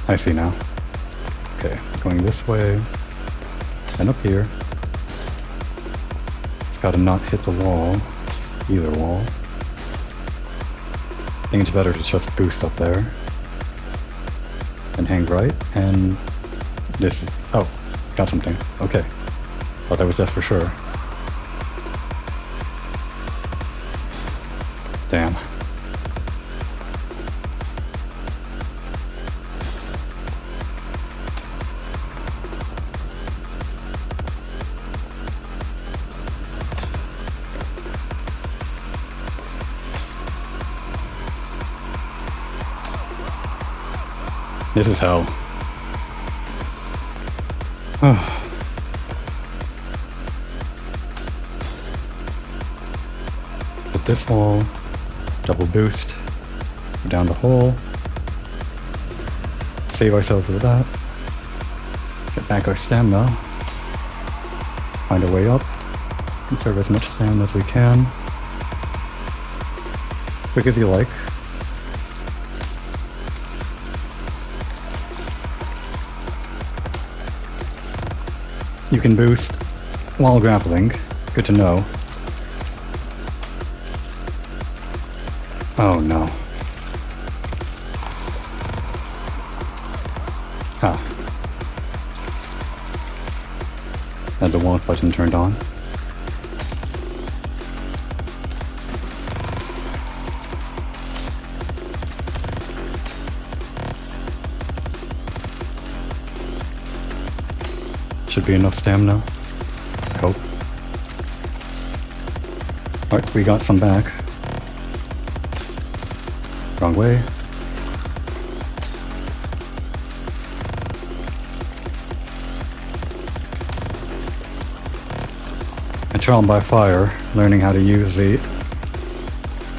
I see now. Okay, going this way. And up here. It's gotta not hit the wall. Either wall. I think it's better to just boost up there. And hang right, and this is... oh. Got something. Okay. Thought that was just for sure. Damn. This is hell. Hit this wall, double boost, go down the hole, save ourselves with that, get back our stamina, find a way up, conserve as much stamina as we can, quick as you like. You can boost while grappling. Good to know. Oh no. Ah. Had the walk button turned on. Should be enough stamina. I hope. Alright, we got some back. Wrong way. A trial by fire, learning how to use the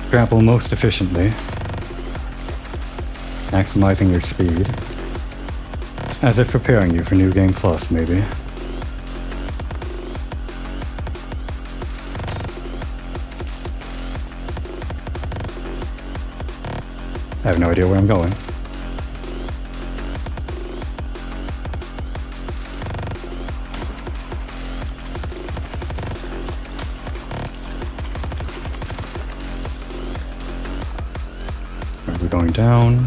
grapple most efficiently. Maximizing your speed. As if preparing you for New Game Plus, maybe. I have no idea where I'm going. Are we going down?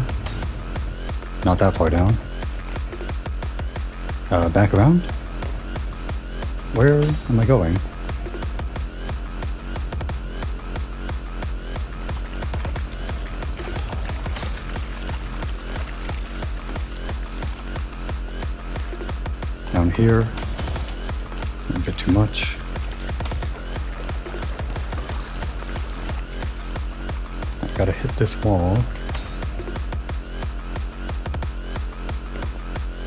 Not that far down. Back around? Where am I going? Down here. A bit too much. I've got to hit this wall.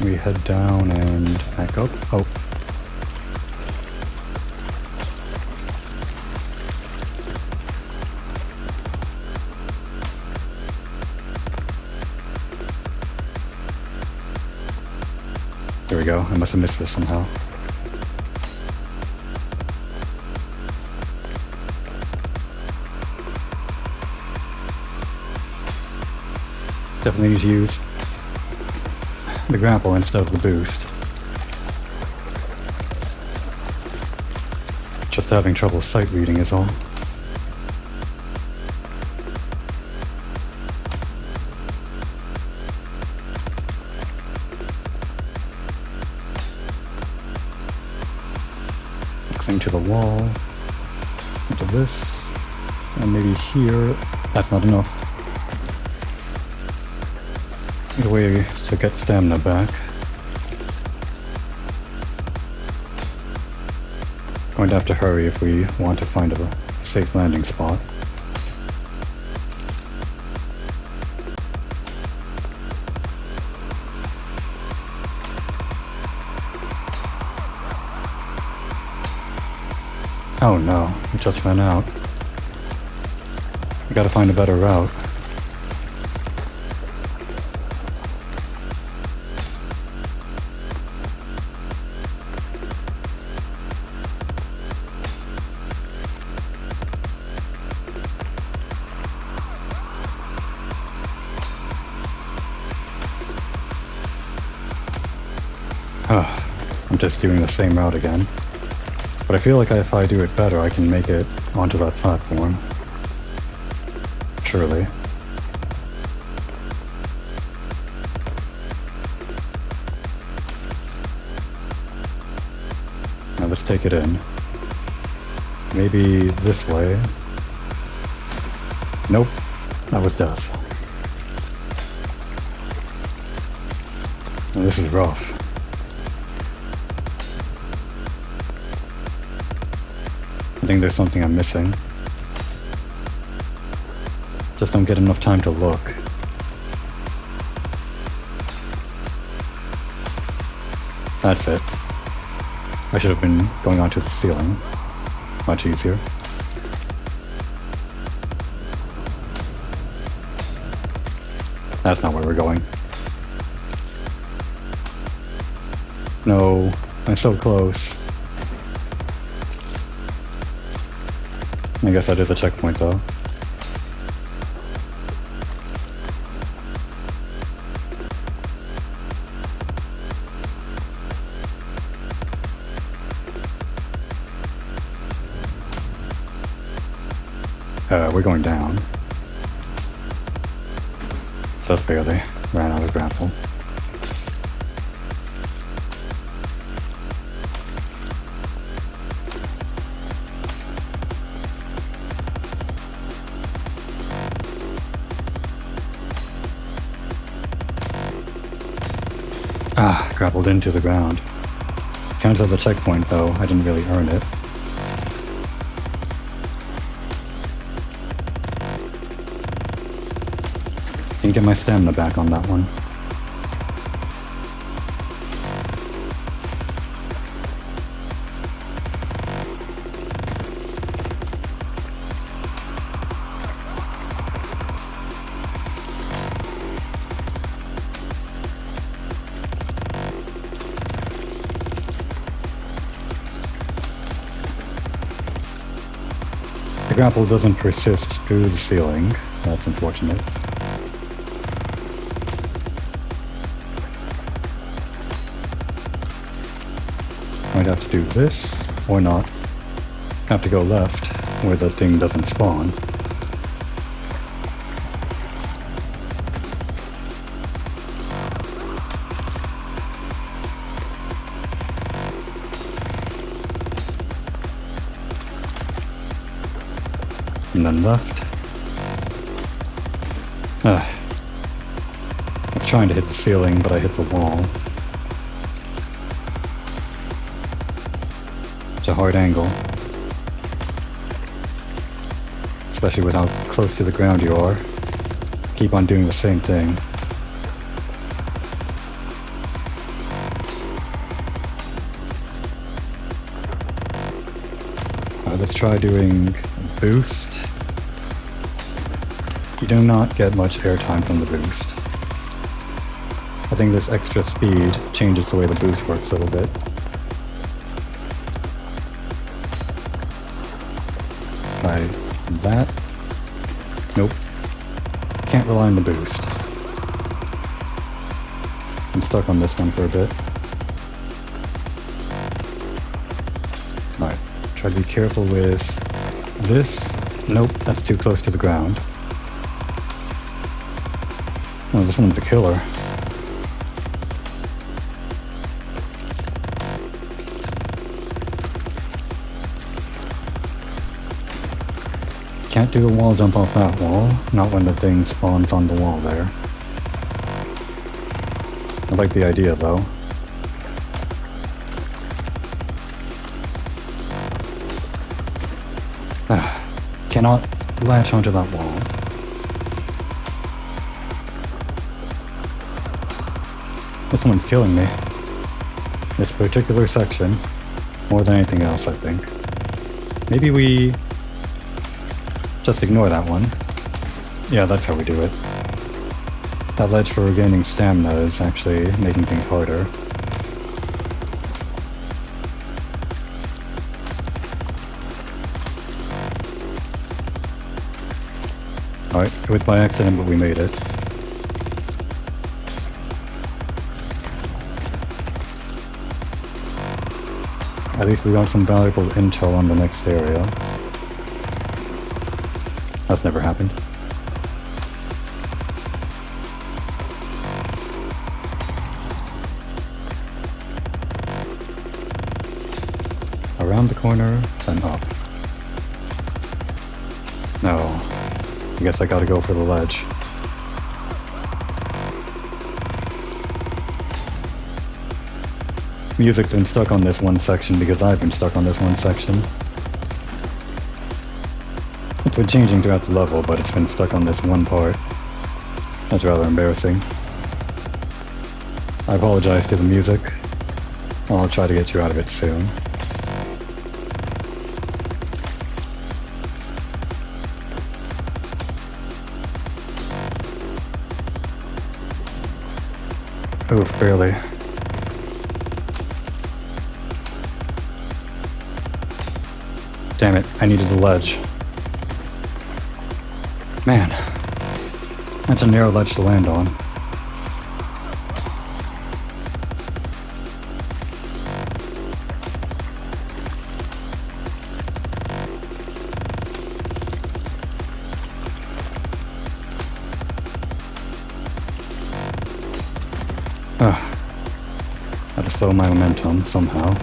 We head down and back up. Oh. There we go, I must have missed this somehow. Definitely need to use the grapple instead of the boost. Just having trouble sight reading is all. Fixing to the wall, into this, and maybe here. That's not enough. Need a way to get stamina back. Going to have to hurry if we want to find a safe landing spot. Oh no, it just ran out. We gotta find a better route. I'm just doing the same route again. But I feel like if I do it better, I can make it onto that platform. Surely. Now let's take it in. Maybe this way. Nope, that was death. Now this is rough. I think there's something I'm missing. Just don't get enough time to look. That's it. I should have been going onto the ceiling. Much easier. That's not where we're going. No, I'm so close. I guess that is a checkpoint though. We're going down. Just barely. Ran out of grapple. Grappled into the ground. Counts as a checkpoint though, I didn't really earn it. Didn't get my stamina back on that one. The grapple doesn't persist through the ceiling. That's unfortunate. Might have to do this, or not. Have to go left, where the thing doesn't spawn. And then left. I was trying to hit the ceiling, but I hit the wall. It's a hard angle. Especially with how close to the ground you are. Keep on doing the same thing. Let's try doing a boost. You do not get much airtime from the boost. I think this extra speed changes the way the boost works a little bit. Try that. Nope. Can't rely on the boost. I'm stuck on this one for a bit. Alright, try to be careful with this. Nope, that's too close to the ground. Oh, this one's a killer. Can't do a wall jump off that wall, not when the thing spawns on the wall there. I like the idea though. Cannot latch onto that wall. This one's killing me. This particular section, more than anything else, I think. Maybe we just ignore that one. Yeah, that's how we do it. That ledge for regaining stamina is actually making things harder. Alright, it was by accident, but we made it. At least we got some valuable intel on the next area. That's never happened. Around the corner, then up. No. I guess I gotta go for the ledge. Music's been stuck on this one section because I've been stuck on this one section. It's been changing throughout the level, but it's been stuck on this one part. That's rather embarrassing. I apologize to the music. I'll try to get you out of it soon. Oof, barely. Damn it, I needed the ledge. Man, that's a narrow ledge to land on. Gotta slow my momentum somehow.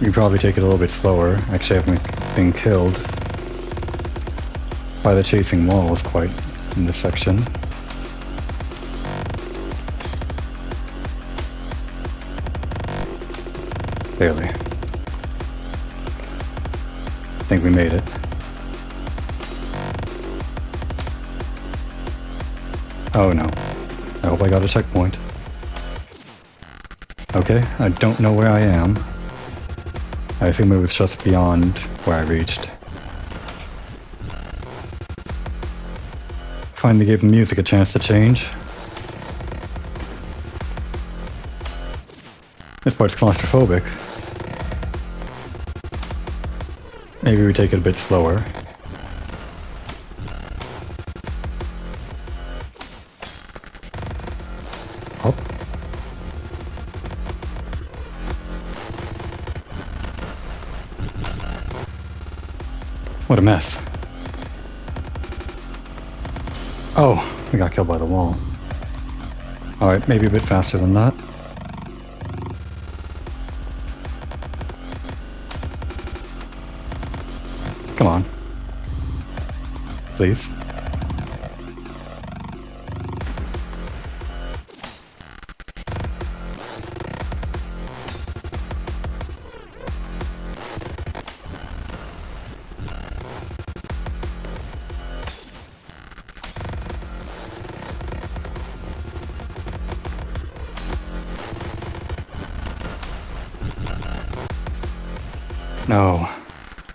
You probably take it a little bit slower. Actually, I haven't been killed by the chasing walls quite in this section. Barely. I think we made it. Oh no. I hope I got a checkpoint. Okay, I don't know where I am. I assume it was just beyond where I reached. Finally gave the music a chance to change. This part's claustrophobic. Maybe we take it a bit slower. Up. What a mess. Oh, we got killed by the wall. Alright, maybe a bit faster than that. Come on. Please. No,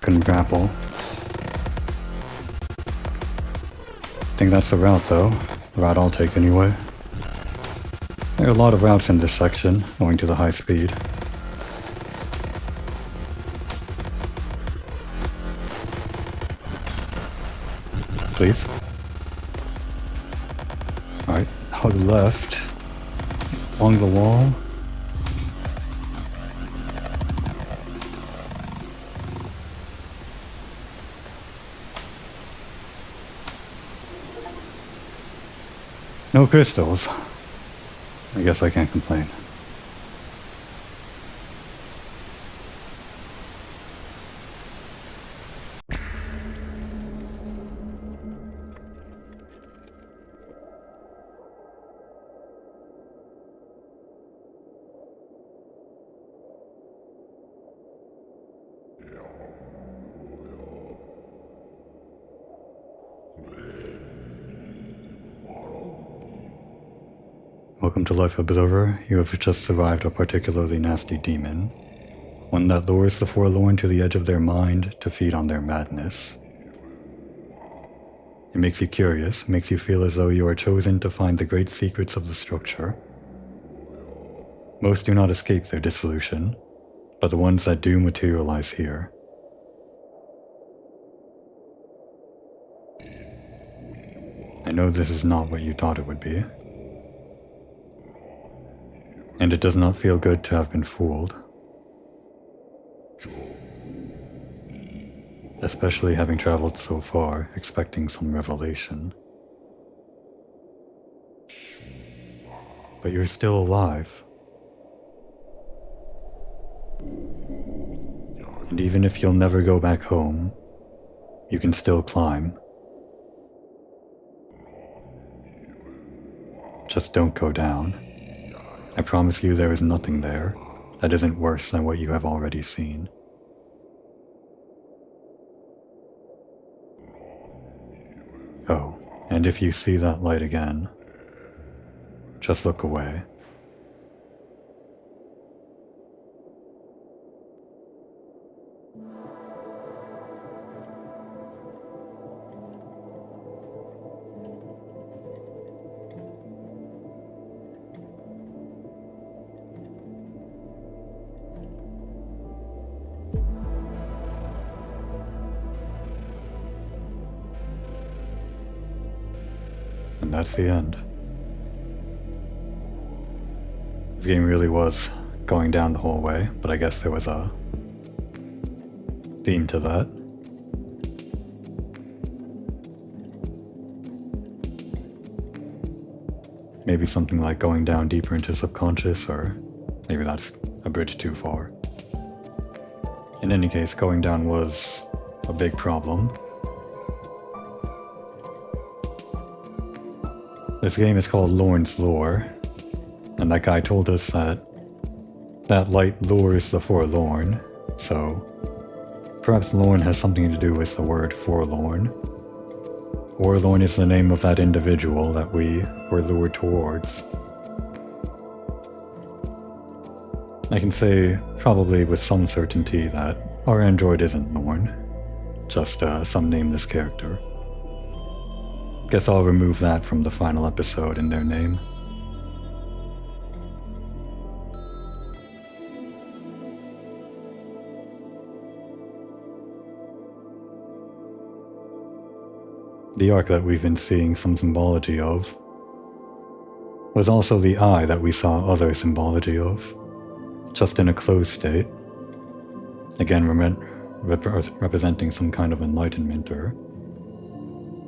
couldn't grapple. Think that's the route though. The route I'll take anyway. There are a lot of routes in this section, owing to the high speed. Please. Alright, hug left. Along the wall. No crystals. I guess I can't complain. Welcome to Life Observer. You have just survived a particularly nasty demon. One that lures the forlorn to the edge of their mind to feed on their madness. It makes you curious, makes you feel as though you are chosen to find the great secrets of the structure. Most do not escape their dissolution, but the ones that do materialize here. I know this is not what you thought it would be. And it does not feel good to have been fooled. Especially having traveled so far, expecting some revelation. But you're still alive. And even if you'll never go back home, you can still climb. Just don't go down. I promise you there is nothing there that isn't worse than what you have already seen. Oh, and if you see that light again, just look away. And that's the end. This game really was going down the whole way, but I guess there was a theme to that. Maybe something like going down deeper into subconscious, or maybe that's a bridge too far. In any case, going down was a big problem. This game is called Lorn's Lore, and that guy told us that that light lures the forlorn, so perhaps Lorn has something to do with the word forlorn. Or Lorn is the name of that individual that we were lured towards. I can say probably with some certainty that our android isn't Lorn, just some nameless character. Guess I'll remove that from the final episode in their name. The arc that we've been seeing some symbology of was also the eye that we saw other symbology of, just in a closed state. Again, representing some kind of enlightenment, or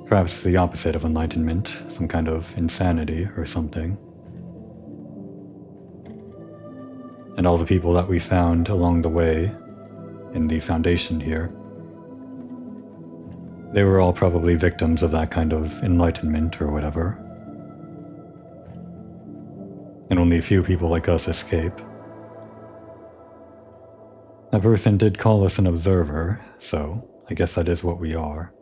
perhaps the opposite of enlightenment, some kind of insanity or something. And all the people that we found along the way in the Foundation here, they were all probably victims of that kind of enlightenment or whatever. And only a few people like us escape. That person did call us an observer, so I guess that is what we are.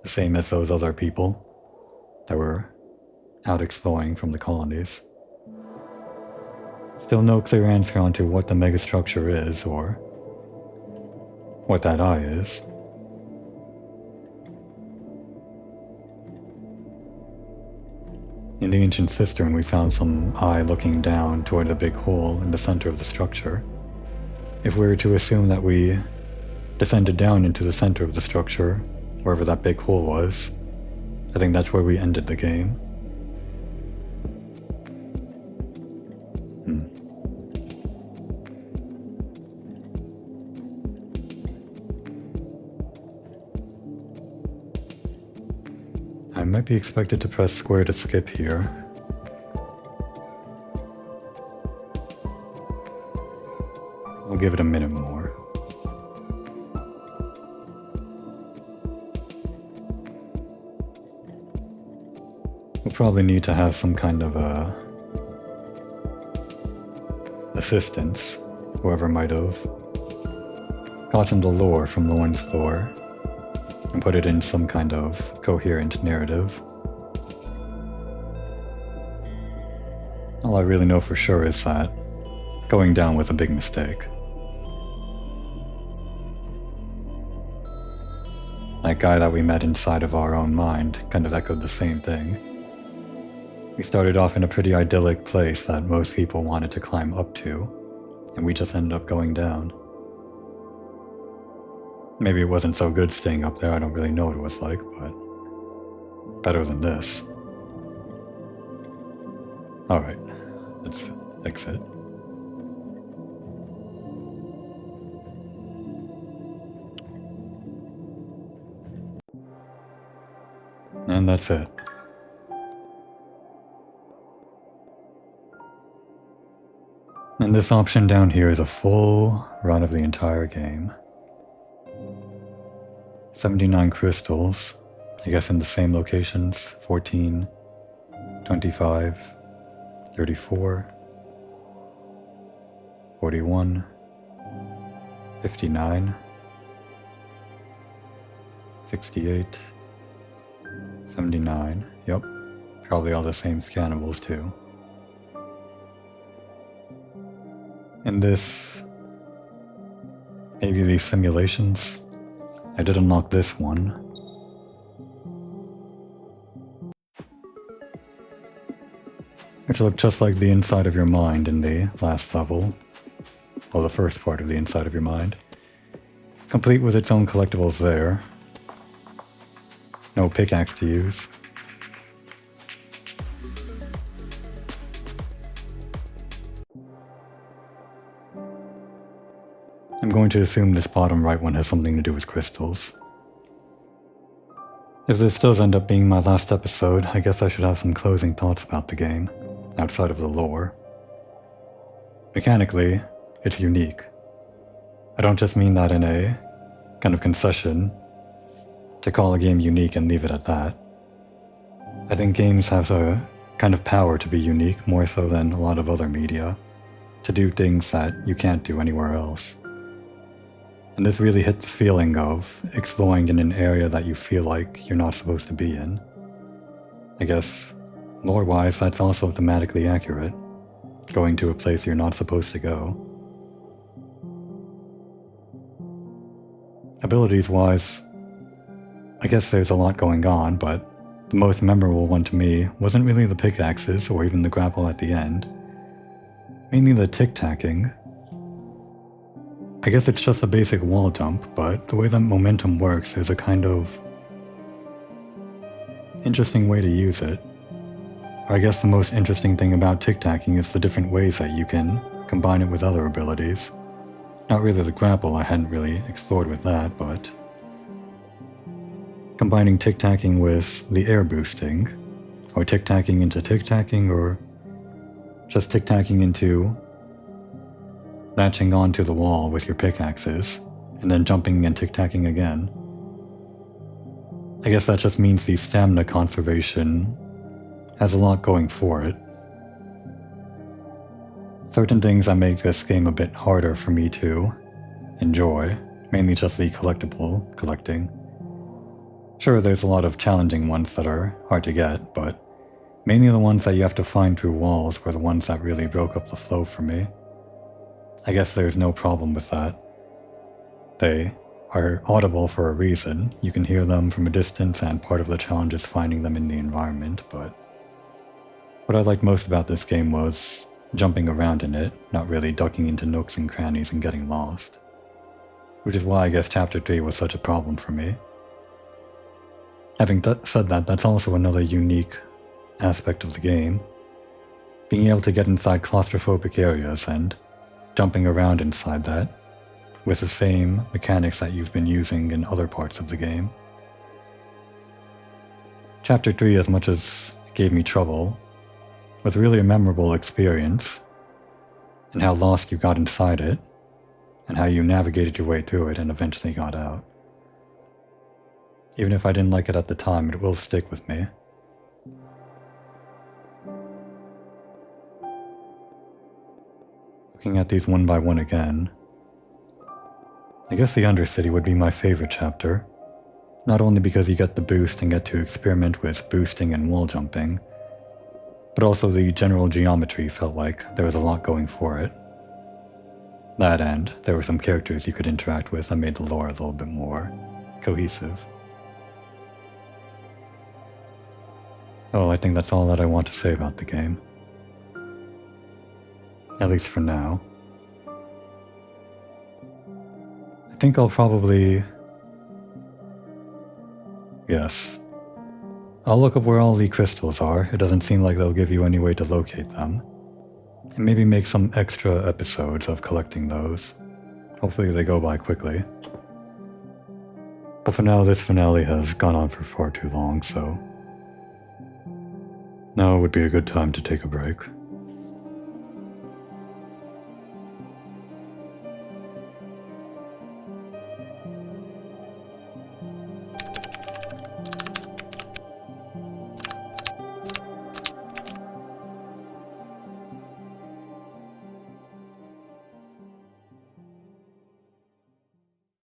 The same as those other people that were out exploring from the colonies. Still no clear answer onto what the megastructure is, or what that eye is. In the ancient cistern, we found some eye looking down toward the big hole in the center of the structure. If we were to assume that we descended down into the center of the structure, wherever that big hole was, I think that's where we ended the game. I might be expected to press square to skip here. We'll give it a minute more. We'll probably need to have some kind of assistance, whoever might have gotten the lore from Lorn's lore and put it in some kind of coherent narrative. All I really know for sure is that going down was a big mistake. That guy that we met inside of our own mind kind of echoed the same thing. We started off in a pretty idyllic place that most people wanted to climb up to, and we just ended up going down. Maybe it wasn't so good staying up there, I don't really know what it was like, but better than this. Alright, let's exit. And that's it. And this option down here is a full run of the entire game. 79 crystals, I guess in the same locations, 14, 25, 34, 41, 59, 68, 79, yep, probably all the same scannables too. In this, maybe these simulations, I did unlock this one. Which looked just like the inside of your mind in the last level. Well, the first part of the inside of your mind. Complete with its own collectibles there. No pickaxe to use. I'm going to assume this bottom right one has something to do with crystals. If this does end up being my last episode, I guess I should have some closing thoughts about the game, outside of the lore. Mechanically, it's unique. I don't just mean that in a kind of concession to call a game unique and leave it at that. I think games have a kind of power to be unique more so than a lot of other media, to do things that you can't do anywhere else. And this really hit the feeling of exploring in an area that you feel like you're not supposed to be in. I guess, lore-wise, that's also thematically accurate. Going to a place you're not supposed to go. Abilities-wise, I guess there's a lot going on, but the most memorable one to me wasn't really the pickaxes or even the grapple at the end. Mainly the tic-tacking. I guess it's just a basic wall jump, but the way that momentum works, there's a kind of interesting way to use it. Or I guess the most interesting thing about tic-tacking is the different ways that you can combine it with other abilities. Not really the grapple, I hadn't really explored with that, but combining tic-tacking with the air boosting, or tic-tacking into tic-tacking, or just tic-tacking into latching onto the wall with your pickaxes, and then jumping and tic-tacking again. I guess that just means the stamina conservation has a lot going for it. Certain things that make this game a bit harder for me to enjoy, mainly just the collectible collecting. Sure, there's a lot of challenging ones that are hard to get, but mainly the ones that you have to find through walls were the ones that really broke up the flow for me. I guess there's no problem with that. They are audible for a reason. You can hear them from a distance, and part of the challenge is finding them in the environment, but what I liked most about this game was jumping around in it, not really ducking into nooks and crannies and getting lost. Which is why I guess Chapter 3 was such a problem for me. Having said that, that's also another unique aspect of the game. Being able to get inside claustrophobic areas and jumping around inside that, with the same mechanics that you've been using in other parts of the game. Chapter 3, as much as it gave me trouble, was really a memorable experience, and how lost you got inside it, and how you navigated your way through it and eventually got out. Even if I didn't like it at the time, it will stick with me. Looking at these one by one again, I guess the Undercity would be my favorite chapter, not only because you get the boost and get to experiment with boosting and wall jumping, but also the general geometry felt like there was a lot going for it. That and there were some characters you could interact with that made the lore a little bit more cohesive. Oh, I think that's all that I want to say about the game. At least for now. I think I'll probably... Yes. I'll look up where all the crystals are. It doesn't seem like they'll give you any way to locate them. And maybe make some extra episodes of collecting those. Hopefully they go by quickly. But for now, this finale has gone on for far too long, so... now would be a good time to take a break.